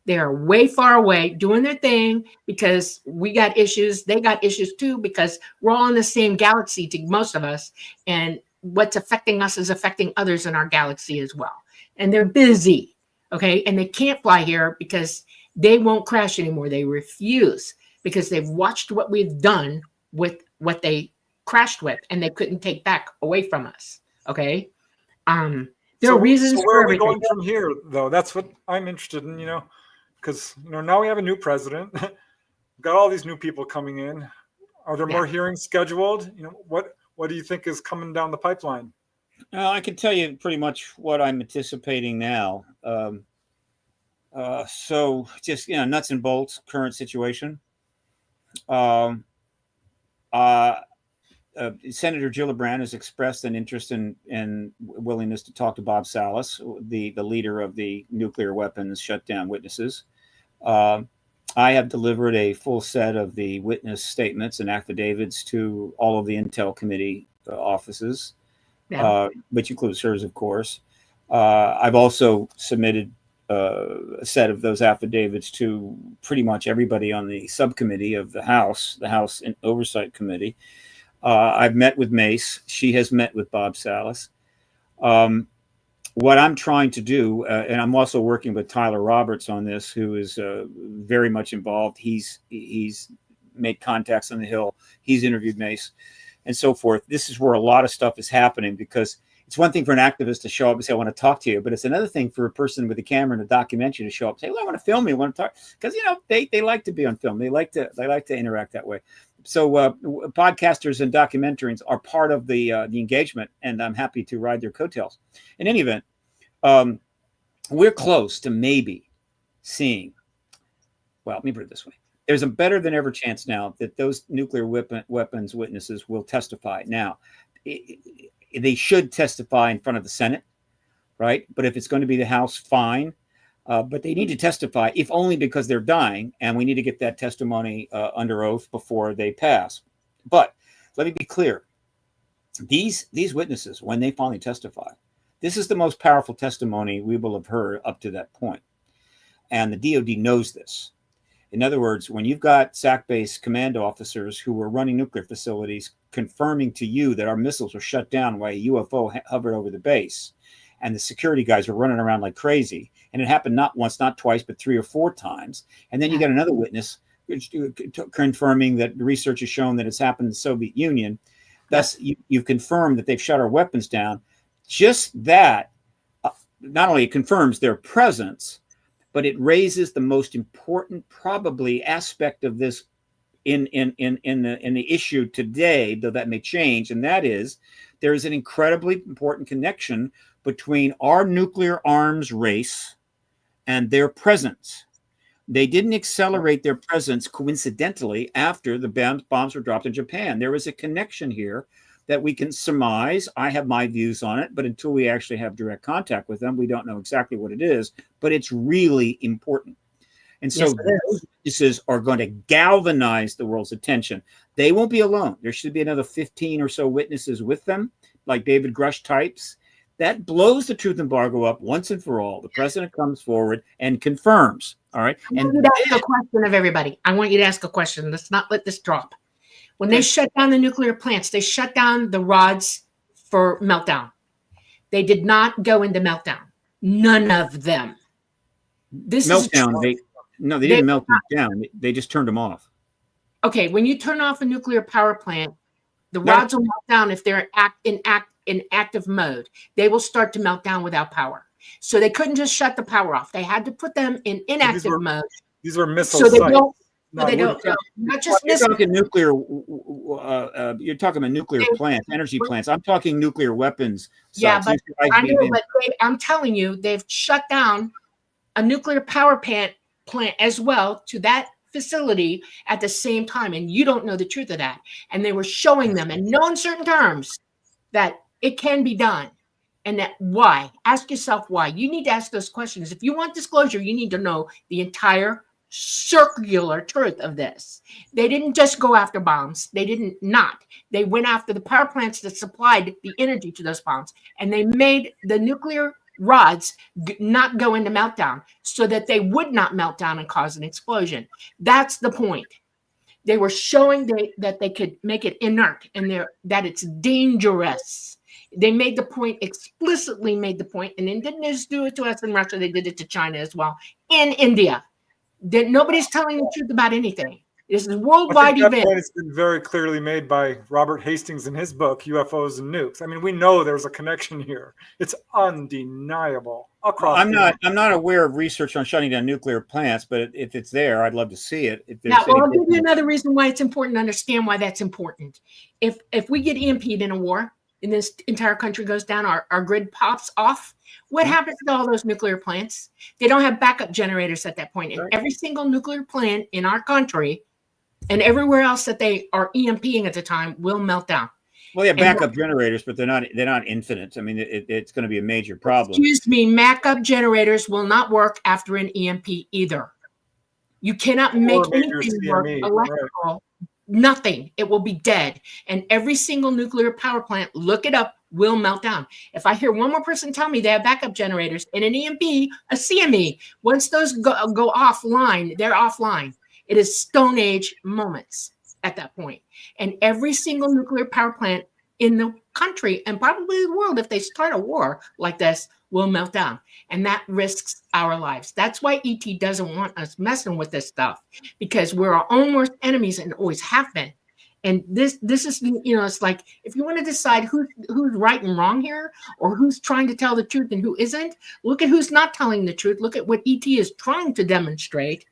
They are way far away doing their thing because we got issues. They got issues too because we're all in the same galaxy to most of us. And what's affecting us is affecting others in our galaxy as well. And they're busy, okay? And they can't fly here because they won't crash anymore. They refuse because they've watched what we've done with what they crashed with and they couldn't take back away from us, okay? There are reasons so where for are we everything. going from here, though? That's what I'm interested in, you know, because, you know, now we have a new president. We've got all these new people coming in. Are there more hearings scheduled? You know, what What do you think is coming down the pipeline? I can tell you pretty much what I'm anticipating now. So just, nuts and bolts, current situation. Senator Gillibrand has expressed an interest and willingness to talk to Bob Salas, the leader of the nuclear weapons shutdown witnesses. I have delivered a full set of the witness statements and affidavits to all of the Intel Committee offices, which includes hers, of course. I've also submitted a set of those affidavits to pretty much everybody on the subcommittee of the House Oversight Committee. I've met with Mace. She has met with Bob Salas. What I'm trying to do, and I'm also working with Tyler Roberts on this, who is very much involved. He's made contacts on the Hill. He's interviewed Mace and so forth. This is where a lot of stuff is happening, because it's one thing for an activist to show up and say, I want to talk to you, but it's another thing for a person with a camera and a documentary to show up and say, well, I want to film you, I want to talk. Because, they like to be on film. They like to interact that way. So podcasters and documentarians are part of the engagement, and I'm happy to ride their coattails. In any event, we're close to maybe seeing, well, let me put it this way. There's a better than ever chance now that those nuclear weapons witnesses will testify. Now, they should testify in front of the Senate, right? But if it's going to be the House, fine. But they need to testify, if only because they're dying, and we need to get that testimony under oath before they pass. But let me be clear. These witnesses, when they finally testify, this is the most powerful testimony we will have heard up to that point. And the DOD knows this. In other words, when you've got SAC-based command officers who were running nuclear facilities confirming to you that our missiles were shut down while a UFO hovered over the base, and the security guys were running around like crazy, and it happened not once, not twice, but 3 or 4 times, and then you got another witness confirming that the research has shown that it's happened in the Soviet Union. Thus, you've confirmed that they've shut our weapons down. Just that, not only confirms their presence, but it raises the most important, probably, aspect of this in the issue today, though that may change, and that is there is an incredibly important connection between our nuclear arms race and their presence. They didn't accelerate their presence coincidentally after the bombs were dropped in Japan. There was a connection here that we can surmise. I have my views on it, but until we actually have direct contact with them, we don't know exactly what it is, but it's really important. And so those witnesses are going to galvanize the world's attention. They won't be alone. There should be another 15 or so witnesses with them, like David Grusch types. That blows the truth embargo up once and for all. The president comes forward and confirms. All right. I want you to ask a question of everybody. I want you to ask a question. Let's not let this drop. When they shut down the nuclear plants, they shut down the rods for meltdown. They did not go into meltdown. None of them. This meltdown. They didn't melt them down. They just turned them off. Okay. When you turn off a nuclear power plant, the rods will melt down if they're in active mode. They will start to melt down without power. So they couldn't just shut the power off. They had to put them in inactive mode. These were missile so they sites. They don't. Not just you're talking nuclear. You're talking about nuclear plants, energy plants. I'm talking nuclear weapons. Yeah, but I know. But I'm telling you, they've shut down a nuclear power plant as well to that facility at the same time, and you don't know the truth of that. And they were showing them in no uncertain terms that it can be done, and that why. Ask yourself why. You need to ask those questions. If you want disclosure, you need to know the entire circular truth of this. They didn't just go after bombs. They didn't not. They went after the power plants that supplied the energy to those bombs, and they made the nuclear rods not go into meltdown so that they would not melt down and cause an explosion. That's the point. They were showing that they could make it inert and that it's dangerous. They made the point, explicitly made the point, and they didn't just do it to us in Russia. They did it to China as well, in India. Nobody's telling the truth about anything. This is a I worldwide think that event. point has been very clearly made by Robert Hastings in his book, UFOs and Nukes. I mean, we know there's a connection here. It's undeniable across I'm the not. I'm not aware of research on shutting down nuclear plants, but if it's there, I'd love to see it. If Now, there's well, any I'll give you another reason why it's important to understand why that's important. If we get EMP'd in a war and this entire country goes down, our grid pops off, what happens to all those nuclear plants? They don't have backup generators at that point. And every single nuclear plant in our country and everywhere else that they are EMPing at the time will melt down. Well, yeah, backup generators, but they're not infinite. I mean, it's going to be a major problem. Excuse me, backup generators will not work after an EMP either. You cannot make anything work electrical. Right. Nothing. It will be dead. And every single nuclear power plant, look it up, will melt down. If I hear one more person tell me they have backup generators in an EMP, a CME, once those go offline, they're offline. It is Stone Age moments at that point. And every single nuclear power plant in the country and probably the world, if they start a war like this, will melt down. And that risks our lives. That's why ET doesn't want us messing with this stuff, because we're our own worst enemies and always have been. And this is, it's like, if you want to decide who's right and wrong here, or who's trying to tell the truth and who isn't, look at who's not telling the truth. Look at what ET is trying to demonstrate,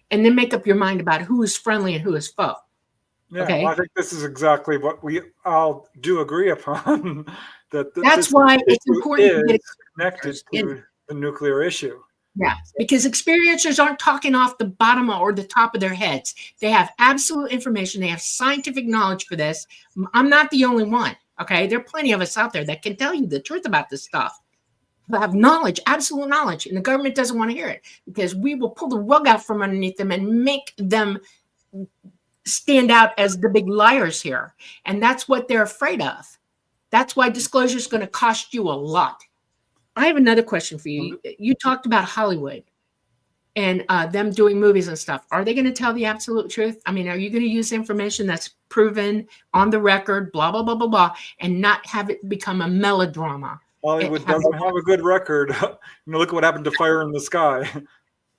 and then make up your mind about who is friendly and who is foe. Yeah, okay? Well, I think this is exactly what we all do agree upon. That's why it's important to get connected to the nuclear issue. Yeah, because experiencers aren't talking off the bottom or the top of their heads. They have absolute information. They have scientific knowledge for this. I'm not the only one, okay? There are plenty of us out there that can tell you the truth about this stuff. They have knowledge, absolute knowledge, and the government doesn't want to hear it because we will pull the rug out from underneath them and make them stand out as the big liars here. And that's what they're afraid of. That's why disclosure is going to cost you a lot. I have another question for you. You talked about Hollywood and them doing movies and stuff. Are they going to tell the absolute truth? I mean, are you going to use information that's proven on the record, blah, blah, blah, blah, blah, and not have it become a melodrama? Hollywood doesn't have a good record. Look what happened to Fire in the Sky.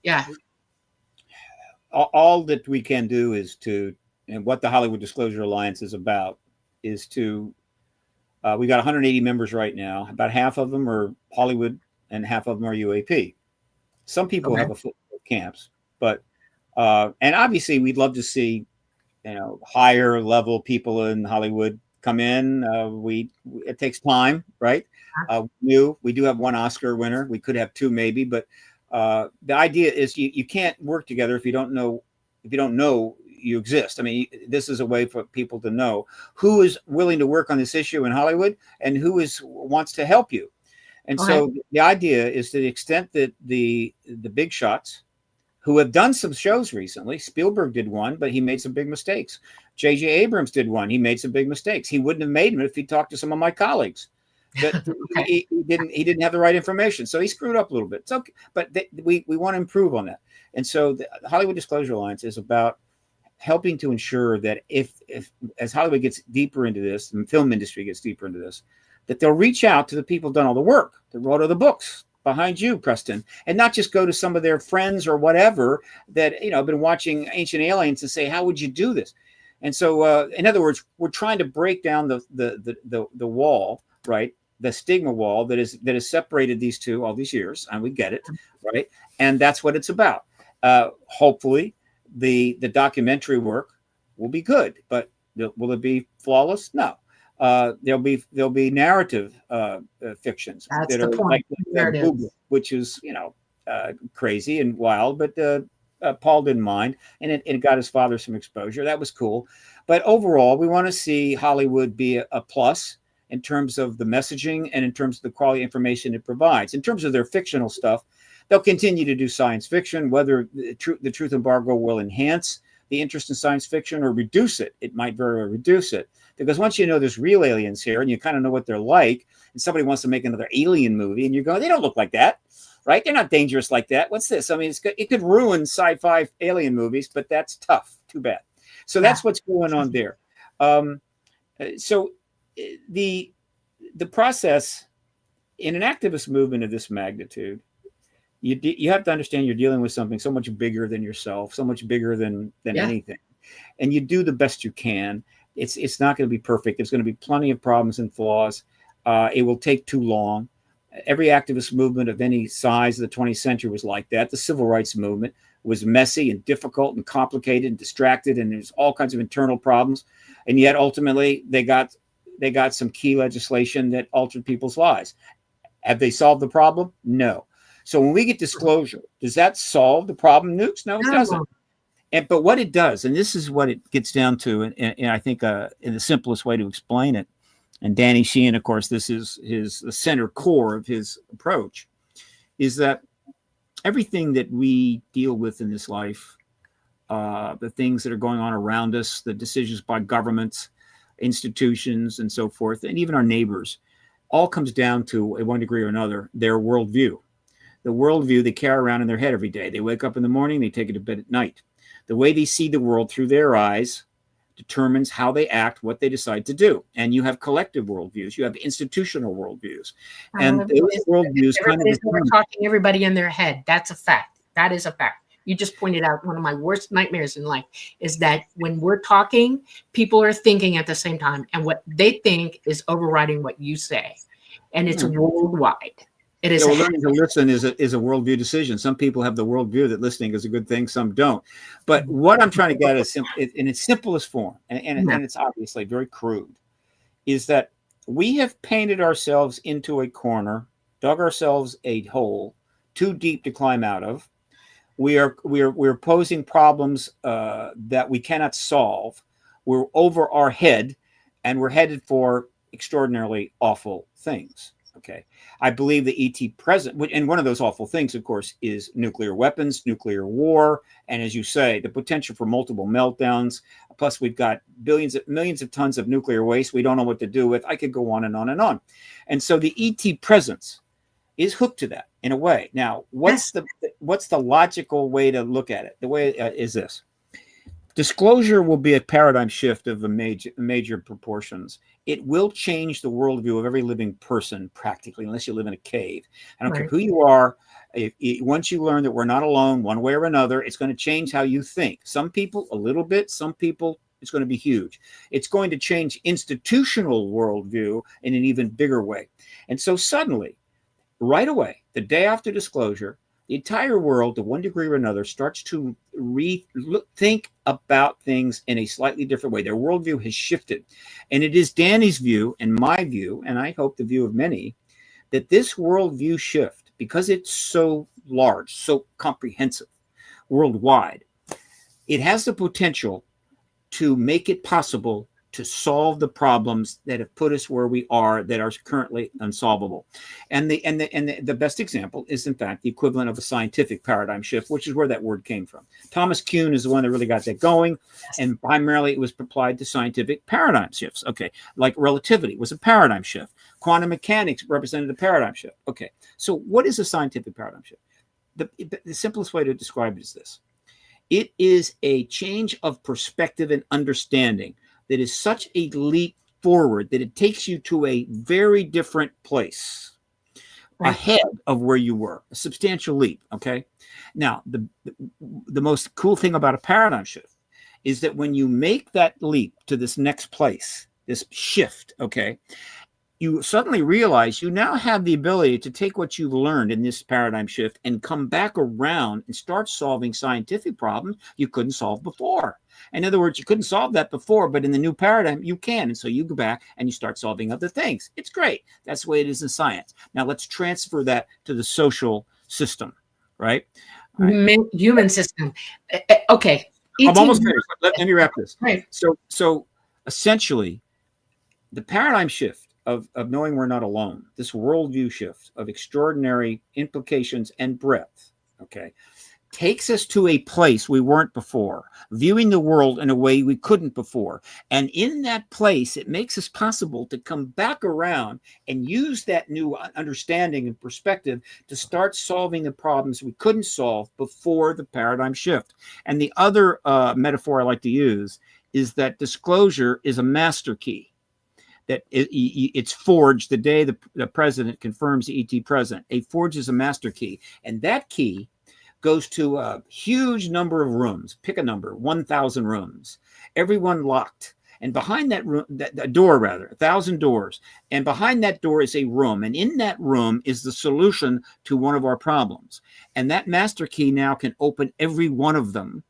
Yeah. All that we can do is and what the Hollywood Disclosure Alliance is about, is to, we got 180 members right now. About half of them are Hollywood and half of them are UAP. Some people have a foot in camps, but, and obviously we'd love to see, higher level people in Hollywood come in. It takes time, right? We do have one Oscar winner. We could have two maybe, but the idea is you can't work together if you don't know you exist. I mean, this is a way for people to know who is willing to work on this issue in Hollywood and who wants to help you. And so the idea is, to the extent that the big shots who have done some shows recently, Spielberg did one, but he made some big mistakes. J.J. Abrams did one. He made some big mistakes. He wouldn't have made them if he talked to some of my colleagues. But he didn't have the right information, so he screwed up a little bit. It's okay, but we want to improve on that. And so the Hollywood Disclosure Alliance is about helping to ensure that if as Hollywood gets deeper into this, the film industry gets deeper into this, that they'll reach out to the people who've done all the work, that wrote all the books behind you, Preston, and not just go to some of their friends or whatever that have been watching Ancient Aliens and say, how would you do this? And so, in other words, we're trying to break down the wall, right? The stigma wall that has separated these two all these years, and we get it, right? And that's what it's about. Hopefully, the documentary work will be good, but will it be flawless? No. There'll be narrative fictions that's that the are point. like Google, which is crazy and wild, but Paul didn't mind, and it got his father some exposure. That was cool. But overall, we want to see Hollywood be a plus in terms of the messaging and in terms of the quality information it provides. In terms of their fictional stuff, they'll continue to do science fiction. Whether the truth embargo will enhance the interest in science fiction or reduce it, it might very well reduce it. Because once you know there's real aliens here and you kind of know what they're like, and somebody wants to make another alien movie and you're going, they don't look like that, right? They're not dangerous like that. What's this? I mean, it could ruin sci-fi alien movies, but that's tough. Too bad. So that's what's going on there. So the process in an activist movement of this magnitude, you have to understand you're dealing with something so much bigger than yourself, so much bigger than anything. and you do the best you can. It's not going to be perfect. There's going to be plenty of problems and flaws. It will take too long. Every activist movement of any size of the 20th century was like that. The civil rights movement was messy and difficult and complicated and distracted, and there's all kinds of internal problems. And yet ultimately they got some key legislation that altered people's lives. Have they solved the problem? No. So when we get disclosure, does that solve the problem, Nukes? No, it doesn't. But what it does, and this is what it gets down to, and I think in the simplest way to explain it, and Danny Sheehan, of course, this is the center core of his approach, is that everything that we deal with in this life, the things that are going on around us, the decisions by governments, institutions, and so forth, and even our neighbors, all comes down to, at one degree or another, their worldview. The worldview they carry around in their head every day. They wake up in the morning, they take it to bed at night. The way they see the world through their eyes determines how they act, what they decide to do. And you have collective worldviews, you have institutional worldviews. And those worldviews kind of talking everybody in their head. That's a fact. That is a fact. You just pointed out one of my worst nightmares in life is that when we're talking, people are thinking at the same time, and what they think is overriding what you say. And it's worldwide. It is learning to listen is a worldview decision. Some people have the worldview that listening is a good thing, some don't. But what I'm trying to get at in its simplest form, and it's obviously very crude, is that we have painted ourselves into a corner, dug ourselves a hole too deep to climb out of. We're posing problems that we cannot solve. We're over our head, and we're headed for extraordinarily awful things. Okay, I believe the ET present, and one of those awful things, of course, is nuclear weapons, nuclear war, and as you say, the potential for multiple meltdowns. Plus, we've got millions of tons of nuclear waste we don't know what to do with. I could go on and on and on. And so the ET presence is hooked to that in a way. Now, what's the logical way to look at it? The way is this. Disclosure will be a paradigm shift of major proportions. It will change the worldview of every living person practically, unless you live in a cave. I don't care who you are. Once you learn that we're not alone one way or another, it's going to change how you think. Some people a little bit, some people it's going to be huge. It's going to change institutional worldview in an even bigger way. And so suddenly, right away, the day after disclosure, the entire world, to one degree or another, starts to think about things in a slightly different way. Their worldview has shifted. And it is Danny's view and my view, and I hope the view of many, that this worldview shift, because it's so large, so comprehensive, worldwide, it has the potential to make it possible to solve the problems that have put us where we are that are currently unsolvable. And the best example is, in fact, the equivalent of a scientific paradigm shift, which is where that word came from. Thomas Kuhn is the one that really got that going, and primarily it was applied to scientific paradigm shifts. Okay, like relativity was a paradigm shift. Quantum mechanics represented a paradigm shift. Okay, so what is a scientific paradigm shift? The simplest way to describe it is this. It is a change of perspective and understanding that is such a leap forward that it takes you to a very different place ahead of where you were, a substantial leap. Okay. Now, the most cool thing about a paradigm shift is that when you make that leap to this next place, this shift, okay, you suddenly realize you now have the ability to take what you've learned in this paradigm shift and come back around and start solving scientific problems you couldn't solve before. In other words, you couldn't solve that before, but in the new paradigm, you can. And so you go back and you start solving other things. It's great. That's the way it is in science. Now let's transfer that to the social system, right? Human system. Okay. I'm almost finished. Let me wrap this. Right. So essentially, the paradigm shift of knowing we're not alone, this worldview shift of extraordinary implications and breadth, okay, takes us to a place we weren't before, viewing the world in a way we couldn't before. And in that place, it makes it possible to come back around and use that new understanding and perspective to start solving the problems we couldn't solve before the paradigm shift. And the other metaphor I like to use is that disclosure is a master key. That it's forged the day the president confirms the ET president. A forge is a master key. And that key goes to a huge number of rooms. Pick a number, 1,000 rooms, everyone locked. And behind that room, that door, rather, 1,000 doors. And behind that door is a room. And in that room is the solution to one of our problems. And that master key now can open every one of them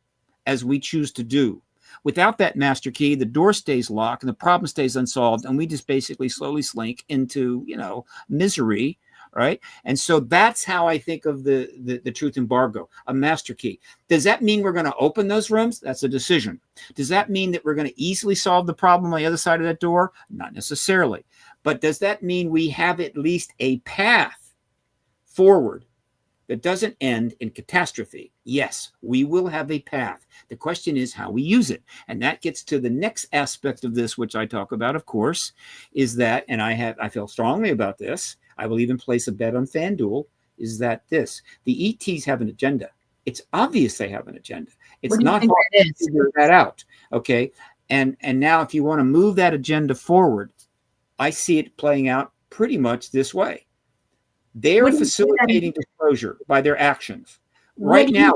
as we choose to do. Without that master key, the door stays locked and the problem stays unsolved. And we just basically slowly slink into, misery. Right. And so that's how I think of the truth embargo, a master key. Does that mean we're going to open those rooms? That's a decision. Does that mean that we're going to easily solve the problem on the other side of that door? Not necessarily. But does that mean we have at least a path forward that doesn't end in catastrophe? Yes, we will have a path. The question is how we use it. And that gets to the next aspect of this, which I talk about, of course, is that, and I feel strongly about this, I will even place a bet on FanDuel, is that the ETs have an agenda. It's obvious they have an agenda. It's not hard to figure that out. Okay. And now if you want to move that agenda forward, I see it playing out pretty much this way. They are facilitating disclosure by their actions. Right now,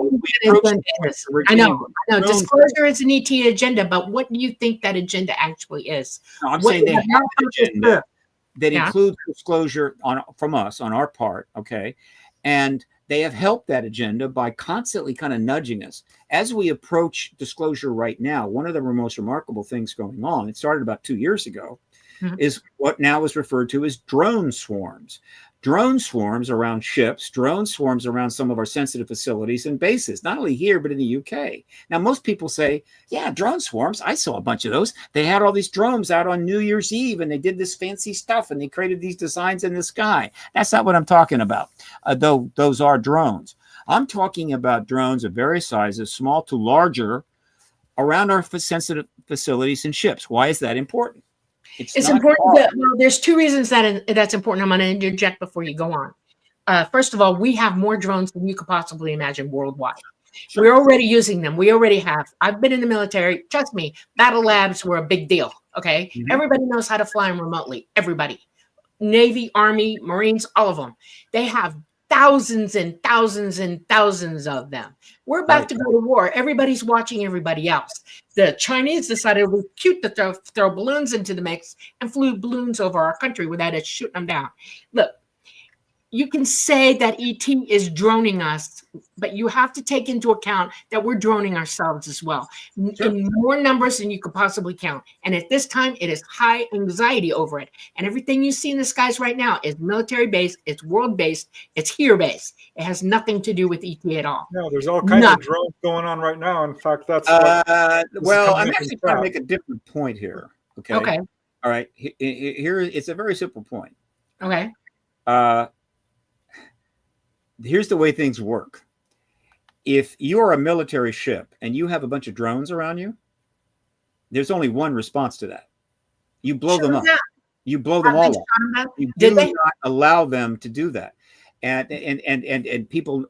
I know. Disclosure is an ET agenda, but what do you think that agenda actually is? No, I'm saying they have an agenda that includes disclosure from us on our part, okay? And they have helped that agenda by constantly kind of nudging us. As we approach disclosure right now, one of the most remarkable things going on, it started about 2 years ago, is what now is referred to as drone swarms. Drone swarms around ships, drone swarms around some of our sensitive facilities and bases, not only here, but in the UK. Now, most people say, yeah, drone swarms. I saw a bunch of those. They had all these drones out on New Year's Eve and they did this fancy stuff and they created these designs in the sky. That's not what I'm talking about, though those are drones. I'm talking about drones of various sizes, small to larger, around our sensitive facilities and ships. Why is that important? It's important. Well, there's two reasons that's important. I'm going to interject before you go on. First of all, we have more drones than you could possibly imagine worldwide. Sure. We're already using them. We already have. I've been in the military. Trust me, battle labs were a big deal. Okay. Mm-hmm. Everybody knows how to fly them remotely. Everybody. Navy, Army, Marines, all of them. They have thousands and thousands and thousands of them. We're about to go to war. Everybody's watching everybody else. The Chinese decided it was cute to throw balloons into the mix and flew balloons over our country without us shooting them down. Look, you can say that ET is droning us, but you have to take into account that we're droning ourselves as well, in more numbers than you could possibly count. And at this time, it is high anxiety over it. And everything you see in the skies right now is military-based, it's world-based, it's here-based. It has nothing to do with ET at all. No, there's all kinds of drones going on right now. In fact, that's well, I'm actually trying to make a different point here. Okay. Okay. All right. Here, it's a very simple point. Okay. Here's the way things work. If you're a military ship and you have a bunch of drones around you, there's only one response to that. You blow them up. You blow them all up. You do not allow them to do that. And people,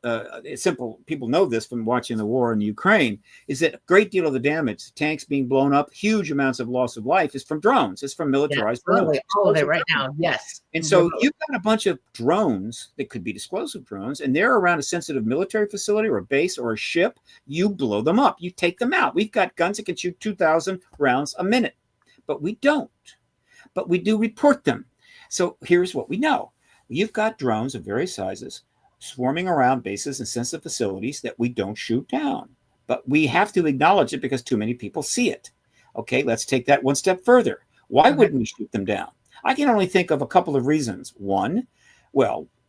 people know this from watching the war in Ukraine, is that a great deal of the damage, tanks being blown up, huge amounts of loss of life is from drones. It's from militarized drones. All of it right now, yes. And so you've got a bunch of drones that could be explosive drones, and they're around a sensitive military facility or a base or a ship. You blow them up. You take them out. We've got guns that can shoot 2,000 rounds a minute, but we don't. But we do report them. So here's what we know. You've got drones of various sizes swarming around bases and sensitive facilities that we don't shoot down. But we have to acknowledge it because too many people see it. Okay, let's take that one step further. Why wouldn't we shoot them down? I can only think of a couple of reasons. One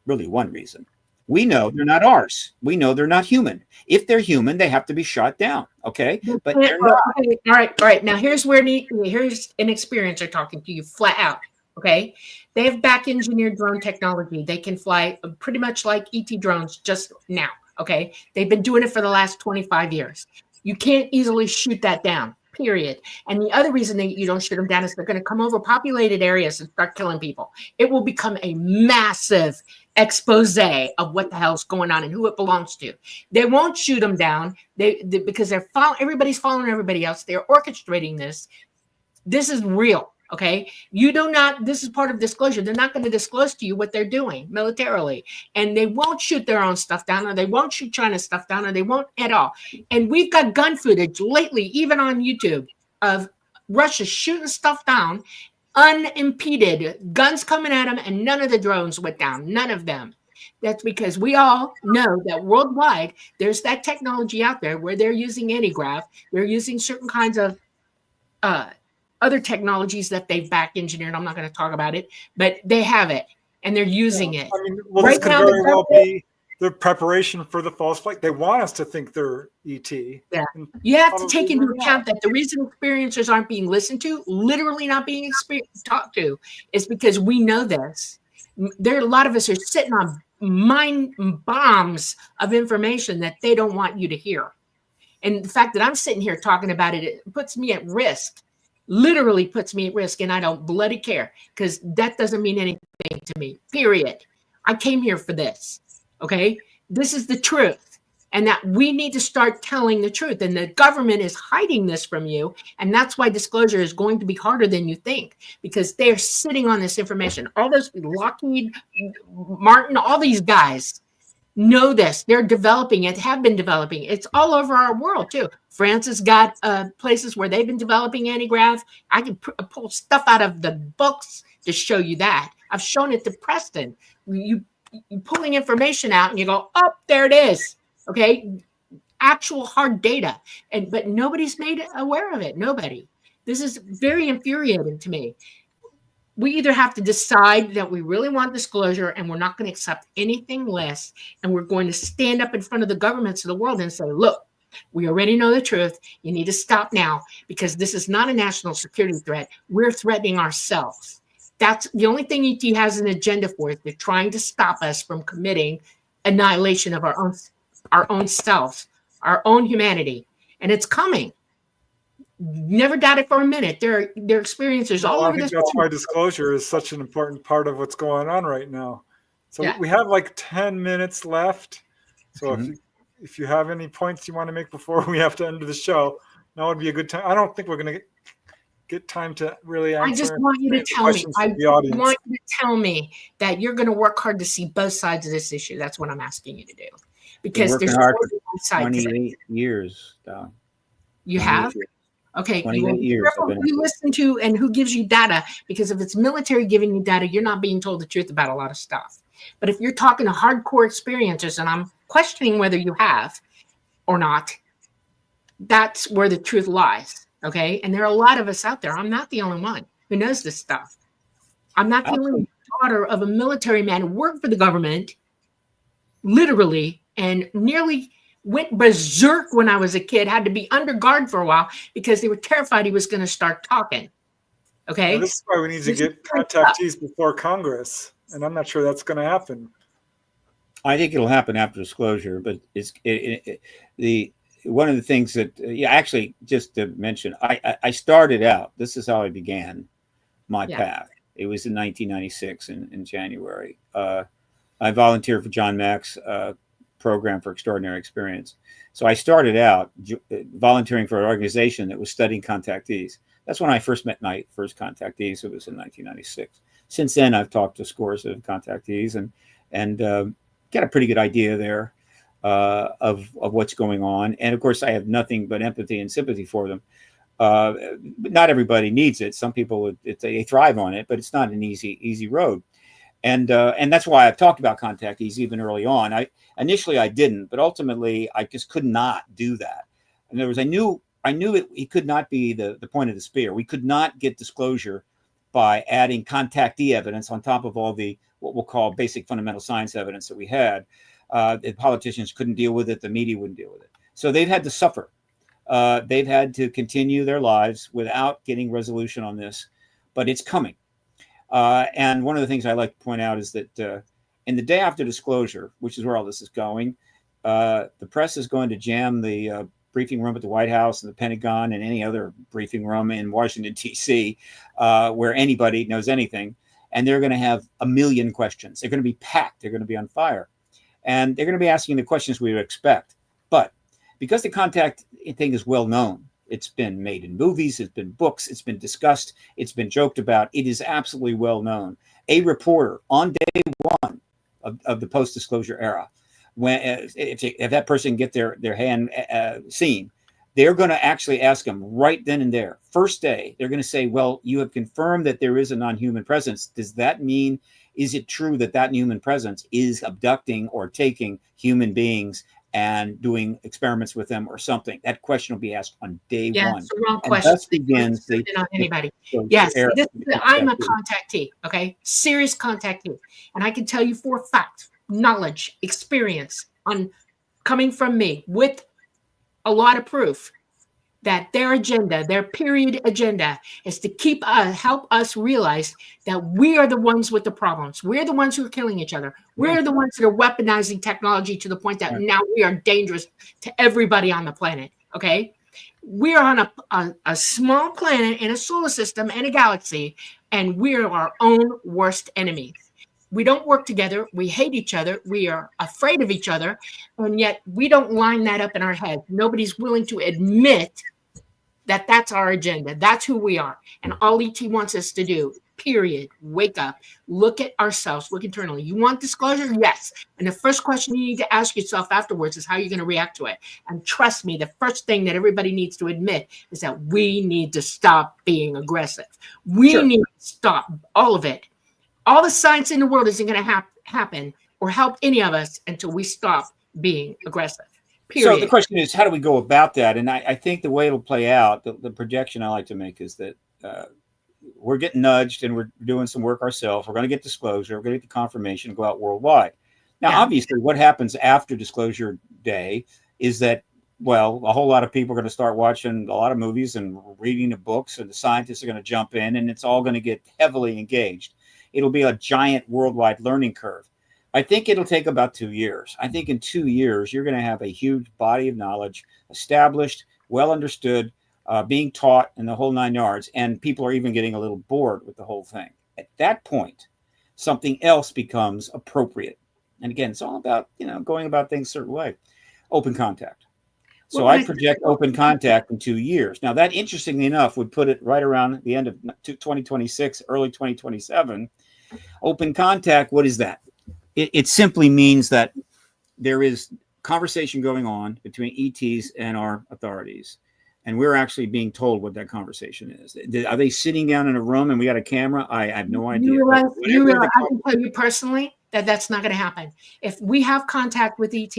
reason. We know they're not ours. We know they're not human. If they're human, they have to be shot down. Okay, but they're not. Okay. All right. Now here's an experiencer talking to you flat out. Okay, they have back engineered drone technology. They can fly pretty much like ET drones just now. Okay, they've been doing it for the last 25 years. You can't easily shoot that down, period. And the other reason that you don't shoot them down is they're going to come over populated areas and start killing people. It will become a massive expose of what the hell's going on and who it belongs to. They won't shoot them down because everybody's following everybody else. They're orchestrating this. This is real. Okay, you do not, this is part of disclosure. They're not going to disclose to you what they're doing militarily, and they won't shoot their own stuff down, or they won't shoot China's stuff down, or they won't at all. And we've got gun footage lately, even on YouTube, of Russia shooting stuff down unimpeded, guns coming at them, and none of the drones went down, none of them. That's because we all know that worldwide, there's that technology out there where they're using anti-grav, they're using certain kinds of other technologies that they've back engineered. I'm not going to talk about it, but they have it and they're using it. I mean, well, this could very well be the preparation for the false flag. They want us to think they're ET. Yeah. You have to take into account that the reason experiencers aren't being listened to, literally not being talked to, is because we know this. There are a lot of us are sitting on mind bombs of information that they don't want you to hear. And the fact that I'm sitting here talking about it, it puts me at risk. Literally puts me at risk, and I don't bloody care, because that doesn't mean anything to me, period. I came here for this, okay? This is the truth, and that we need to start telling the truth, and the government is hiding this from you, and that's why disclosure is going to be harder than you think, because they're sitting on this information. All those Lockheed Martin, all these guys know this. They're developing it, have been developing. It's all over our world too. France has got places where they've been developing anti-grav. I can pull stuff out of the books to show you that. I've shown it to Preston. You pulling information out and you go, oh, there it is. Okay, actual hard data, but nobody's made aware of it. Nobody. This is very infuriating to me. We either have to decide that we really want disclosure and we're not going to accept anything less, and we're going to stand up in front of the governments of the world and say, look, we already know the truth. You need to stop now, because this is not a national security threat. We're threatening ourselves. That's the only thing ET has an agenda for, is they're trying to stop us from committing annihilation of our own selves, our own humanity. And it's coming. Never doubt it for a minute. There are experiences all over this world. That's why disclosure is such an important part of what's going on right now. So we have like 10 minutes left. So if you have any points you want to make before we have to end the show, now would be a good time. I don't think we're going to get time to really answer. I just want you to tell me. I want you to tell me that you're going to work hard to see both sides of this issue. That's what I'm asking you to do. Because there's hard for 28 years. You have? Okay, 28 years. Who you listen to and who gives you data, because if it's military giving you data, you're not being told the truth about a lot of stuff. But if you're talking to hardcore experiencers, and I'm questioning whether you have or not, that's where the truth lies, okay? And there are a lot of us out there. I'm not the only one who knows this stuff. I'm not the only daughter of a military man who worked for the government, literally, and nearly went berserk when I was a kid, had to be under guard for a while because they were terrified he was going to start talking. Okay. Well, this is why we need to get contactees before Congress. And I'm not sure that's going to happen. I think it'll happen after disclosure, but one of the things that, actually, just to mention, I started out, this is how I began my path. It was in 1996 in January. I volunteered for John Mack's program for extraordinary experience. So I started out volunteering for an organization that was studying contactees. That's when I first met my first contactees. It was in 1996. Since then, I've talked to scores of contactees and got a pretty good idea there of what's going on. And of course, I have nothing but empathy and sympathy for them. But not everybody needs it. Some people they thrive on it, but it's not an easy road. And that's why I've talked about contactees even early on. Initially I didn't, but ultimately I just could not do that. In other words, I knew it could not be the point of the spear. We could not get disclosure by adding contactee evidence on top of all the what we'll call basic fundamental science evidence that we had. The politicians couldn't deal with it. The media wouldn't deal with it. So they've had to suffer. They've had to continue their lives without getting resolution on this, but it's coming. And one of the things I like to point out is that in the day after disclosure, which is where all this is going, the press is going to jam the briefing room at the White House and the Pentagon and any other briefing room in Washington, D.C., where anybody knows anything. And they're going to have a million questions. They're going to be packed. They're going to be on fire. And they're going to be asking the questions we would expect. But because the contact thing is well known, It's been made in movies, it's been books, it's been discussed, it's been joked about. It is absolutely well known. A reporter on day one of the post-disclosure era, when if that person get their hand seen, they're going to actually ask them right then and there, first day, they're going to say, well, you have confirmed that there is a non-human presence. Does that mean, is it true that that human presence is abducting or taking human beings and doing experiments with them or something? That question will be asked on day one. It's the wrong And question. thus begins on anybody. the Yes, era. I'm a contactee, okay? Serious contactee. And I can tell you for a fact, knowledge, experience on coming from me with a lot of proof that their agenda, their period agenda, is to keep us, help us realize that we are the ones with the problems. We're the ones who are killing each other. We're the ones that are weaponizing technology to the point that now we are dangerous to everybody on the planet. Okay, we are on a small planet in a solar system and a galaxy, and we are our own worst enemies. We don't work together. We hate each other. We are afraid of each other, and yet we don't line that up in our head. Nobody's willing to admit that that's our agenda. That's who we are. And all ET wants us to do, period, wake up, look at ourselves, look internally. You want disclosure? Yes. And the first question you need to ask yourself afterwards is how you're going to react to it. And trust me, the first thing that everybody needs to admit is that we need to stop being aggressive. We need to stop all of it. All the science in the world isn't going to happen or help any of us until we stop being aggressive. Period. So the question is, how do we go about that? And I think the way it'll play out, the projection I like to make is that we're getting nudged and we're doing some work ourselves. We're going to get disclosure. We're going to get the confirmation and go out worldwide. Now, obviously, what happens after disclosure day is that, well, a whole lot of people are going to start watching a lot of movies and reading the books, and the scientists are going to jump in, and it's all going to get heavily engaged. It'll be a giant worldwide learning curve. I think it'll take about 2 years. I think in 2 years, you're going to have a huge body of knowledge established, well understood, being taught in the whole 9 yards. And people are even getting a little bored with the whole thing. At that point, something else becomes appropriate. And again, it's all about, going about things a certain way. Open contact. So I project open contact in 2 years. Now, that, interestingly enough, would put it right around the end of 2026, early 2027. Open contact, what is that? It simply means that there is conversation going on between ETs and our authorities, and we're actually being told what that conversation is. Are they sitting down in a room and we got a camera? I have no idea. You realize, I can tell you personally that that's not going to happen. If we have contact with ET,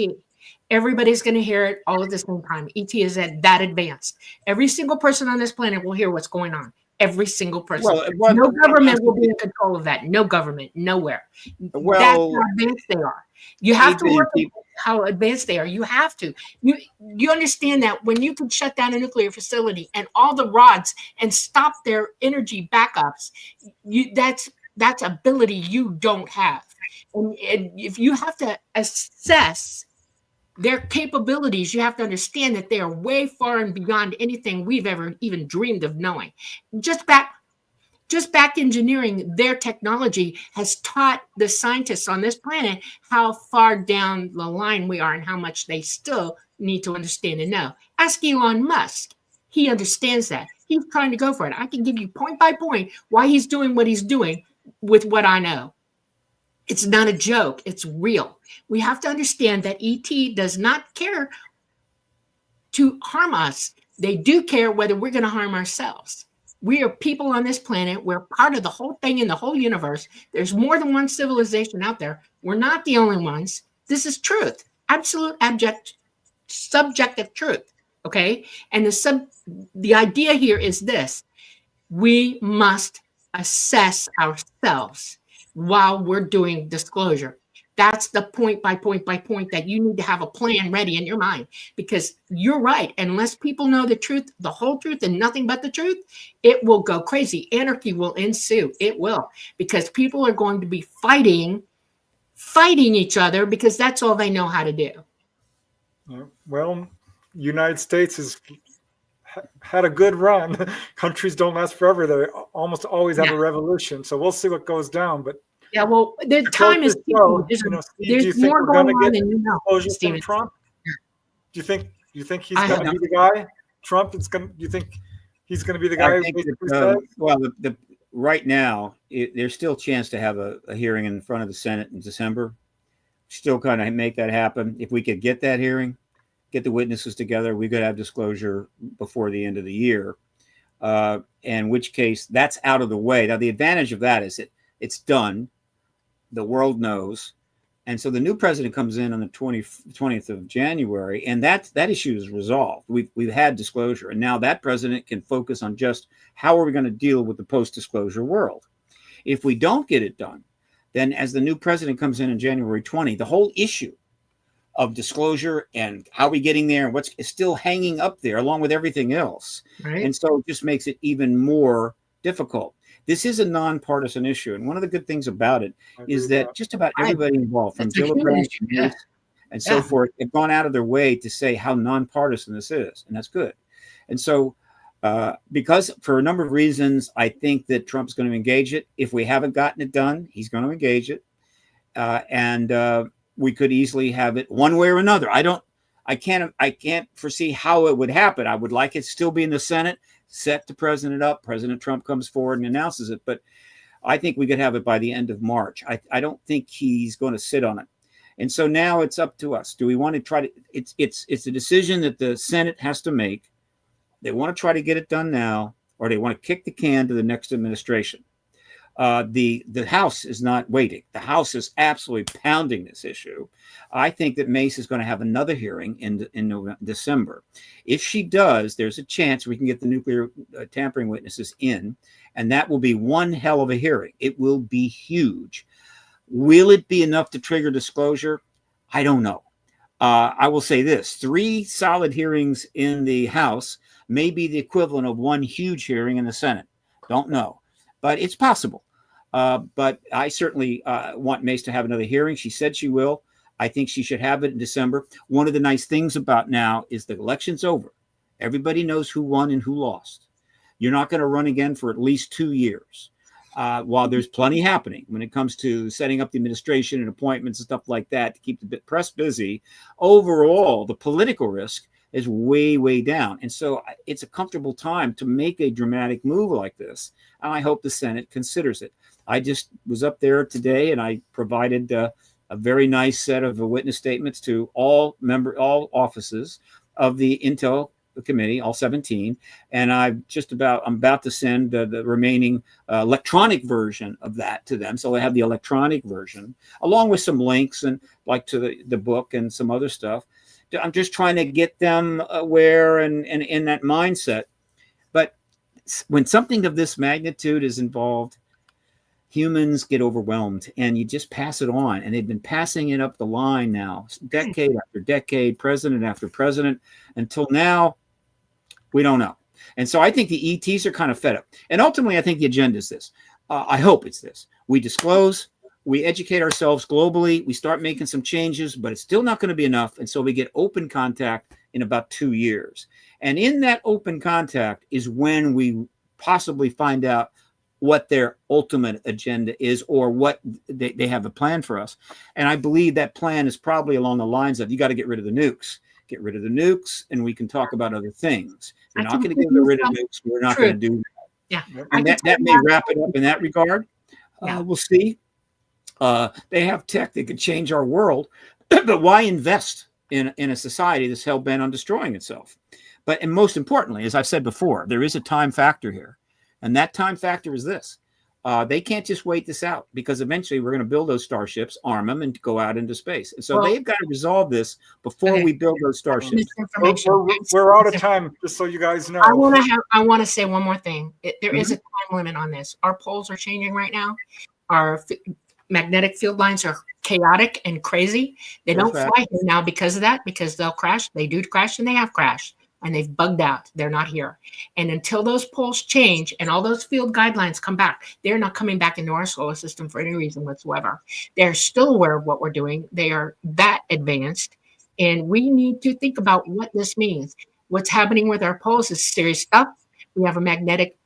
everybody's going to hear it all at the same time. ET is that advanced. Every single person on this planet will hear what's going on. Every single person. No government will be in control of that. No government, nowhere. That's how advanced they are. You have to work with how advanced they are. You have to. You understand that when you can shut down a nuclear facility and all the rods and stop their energy backups, that's ability you don't have. And if you have to assess their capabilities, you have to understand that they are way far and beyond anything we've ever even dreamed of knowing. Just back engineering their technology has taught the scientists on this planet how far down the line we are and how much they still need to understand and know. Ask Elon Musk. He understands that. He's trying to go for it. I can give you point by point why he's doing what he's doing with what I know. It's not a joke. It's real. We have to understand that ET does not care to harm us. They do care whether we're going to harm ourselves. We are people on this planet. We're part of the whole thing in the whole universe. There's more than one civilization out there. We're not the only ones. This is truth. Absolute, abject, subjective truth. Okay? And the idea here is this. We must assess ourselves while we're doing disclosure. That's the point by point by point that you need to have a plan ready in your mind, because you're right. Unless people know the truth, the whole truth and nothing but the truth, it will go crazy. Anarchy will ensue. It will, because people are going to be fighting each other because that's all they know how to do. Well, United States has had a good run. Countries don't last forever. They almost always have a revolution. So we'll see what goes down. But well, the time is there's more going on than you know, Stephen. Trump? Do you think he's going to be the guy? Trump is going? Do you think he's going to be the I guy who think basically that, says? well, right now, there's still a chance to have a hearing in front of the Senate in December. Still kind of make that happen. If we could get that hearing, get the witnesses together, we could have disclosure before the end of the year. In which case, that's out of the way. Now, the advantage of that is it's done. The world knows. And so the new president comes in on the 20th of January, and that issue is resolved. We've had disclosure, and now that president can focus on just how are we going to deal with the post-disclosure world. If we don't get it done, then as the new president comes in January 20, the whole issue of disclosure and how are we getting there and what's still hanging up there along with everything else. Right. And so it just makes it even more difficult. This is a nonpartisan issue. And one of the good things about it is that just about everybody involved, from Gillibrand and so forth, have gone out of their way to say how nonpartisan this is. And that's good. And so because for a number of reasons, I think that Trump's going to engage it. If we haven't gotten it done, he's going to engage it. And we could easily have it one way or another. I can't foresee how it would happen. I would like it still be in the Senate, set the president up. President Trump comes forward and announces it. But I think we could have it by the end of March. I don't think he's going to sit on it. And so now it's up to us. Do we want to try to? It's a decision that the Senate has to make. They want to try to get it done now, or they want to kick the can to the next administration. The House is not waiting. The House is absolutely pounding this issue. I think that Mace is going to have another hearing in December. If she does, there's a chance we can get the nuclear tampering witnesses in, and that will be one hell of a hearing. It will be huge. Will it be enough to trigger disclosure? I don't know. I will say this: 3 solid hearings in the House may be the equivalent of one huge hearing in the Senate. Don't know. But it's possible. But I certainly want Mace to have another hearing. She said she will. I think she should have it in December. One of the nice things about now is the election's over. Everybody knows who won and who lost. You're not going to run again for at least 2 years. While there's plenty happening when it comes to setting up the administration and appointments and stuff like that to keep the press busy, overall, the political risk is way, way down. And so it's a comfortable time to make a dramatic move like this. And I hope the Senate considers it. I just was up there today and I provided a very nice set of witness statements to all offices of the Intel Committee, all 17. And I'm about to send the remaining electronic version of that to them. So I have the electronic version along with some links and like to the book and some other stuff. I'm just trying to get them aware and in that mindset. But when something of this magnitude is involved, humans get overwhelmed and you just pass it on. And they've been passing it up the line now, decade after decade, president after president, until now, we don't know. And so I think the ETs are kind of fed up. And ultimately, I think the agenda is this. I hope it's this. We disclose. We educate ourselves globally. We start making some changes, but it's still not going to be enough. And so we get open contact in about 2 years. And in that open contact is when we possibly find out what their ultimate agenda is or what they have a plan for us. And I believe that plan is probably along the lines of you got to get rid of the nukes. Get rid of the nukes, and we can talk about other things. We're not going to get rid of nukes. We're not going to do that. Yeah. And that may wrap it up in that regard. We'll see. They have tech that could change our world, but why invest in a society that's hell bent on destroying itself? And most importantly, as I've said before, there is a time factor here, and that time factor is this: they can't just wait this out because eventually we're going to build those starships, arm them, and go out into space. And so they've got to resolve this before we build those starships. We're out of time, just so you guys know. I want to say one more thing. There is a time limit on this. Our poles are changing right now. Our magnetic field lines are chaotic and crazy. They don't fly here now because of that, because they'll crash. They do crash and they have crashed and they've bugged out. They're not here. And until those poles change and all those field guidelines come back, they're not coming back into our solar system for any reason whatsoever. They're still aware of what we're doing. They are that advanced. And we need to think about what this means. What's happening with our poles is serious stuff. We have a magnetic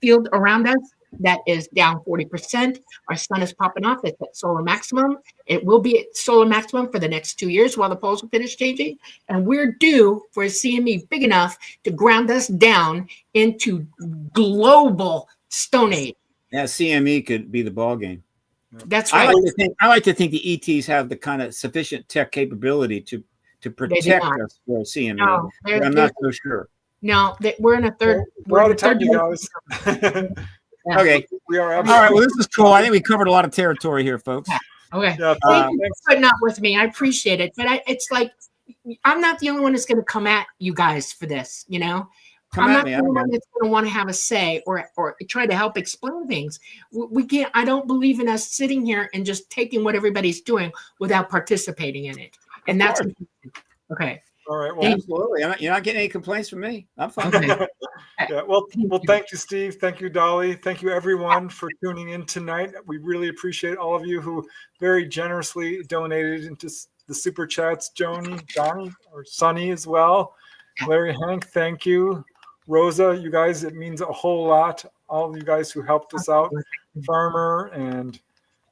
field around us. that is down 40%. Our sun is popping off. It's at solar maximum. It will be at solar maximum for the next 2 years while the poles will finish changing. And we're due for a CME big enough to ground us down into global Stone Age. Yeah, CME could be the ball game. That's I right. like to think the ETs have the kind of sufficient tech capability to protect us for CME. No, but I'm not so sure. No, we're in a third. We're out of time, third you guys. Yeah. Okay. We are All right. Well, this is cool. I think we covered a lot of territory here, folks. Okay. Yeah, Thank you for putting up with me. I appreciate it. But it's like I'm not the only one that's going to come at you guys for this. You know, I'm not the only one that's going to want to have a say or try to help explain things. We can't. I don't believe in us sitting here and just taking what everybody's doing without participating in it. And that's okay. All right. Well, absolutely. You're not getting any complaints from me. I'm fine. Okay. Yeah. Well, thank you, Steve. Thank you, Dolly. Thank you, everyone, for tuning in tonight. We really appreciate all of you who very generously donated into the super chats. Donnie, or Sonny as well. Larry, Hank, thank you. Rosa, you guys, it means a whole lot. All of you guys who helped us out. Farmer and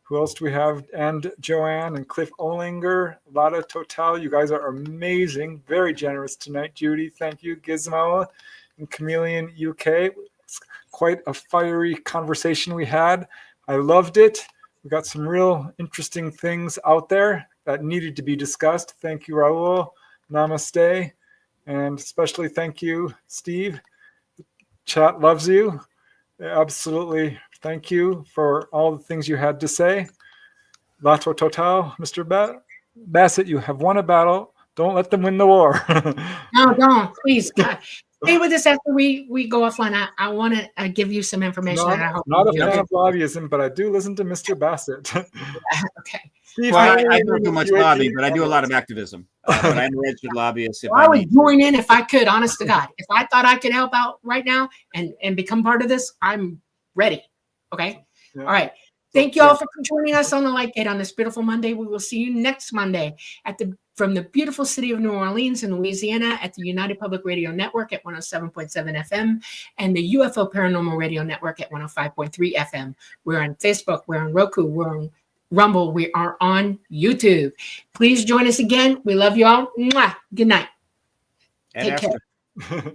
who else do we have? And Joanne and Cliff Olinger, Lotta Total. You guys are amazing. Very generous tonight. Judy, thank you. Gizmo and Chameleon UK. It's quite a fiery conversation we had. I loved it. We got some real interesting things out there that needed to be discussed. Thank you, Raul. Namaste. And especially thank you, Steve. Chat loves you. Absolutely. Thank you for all the things you had to say. Lato Total, Mr. Bassett, you have won a battle. Don't let them win the war. No, don't. Please, God. Stay with us after we go offline. I want to give you some information. Not a fan of lobbyism, but I do listen to Mr. Bassett. Okay. Well, I don't do much lobbying, but I do a lot of activism. But I'm a registered lobbyist. I would join in if I could, honest to God. If I thought I could help out right now and become part of this, I'm ready. Okay. Yeah. All right. Thank you all for joining us on the Light Gate on this beautiful Monday. We will see you next Monday from the beautiful city of New Orleans in Louisiana at the United Public Radio Network at 107.7 FM and the UFO Paranormal Radio Network at 105.3 FM. We're on Facebook. We're on Roku. We're on Rumble. We are on YouTube. Please join us again. We love you all. Mwah. Good night. And Take care.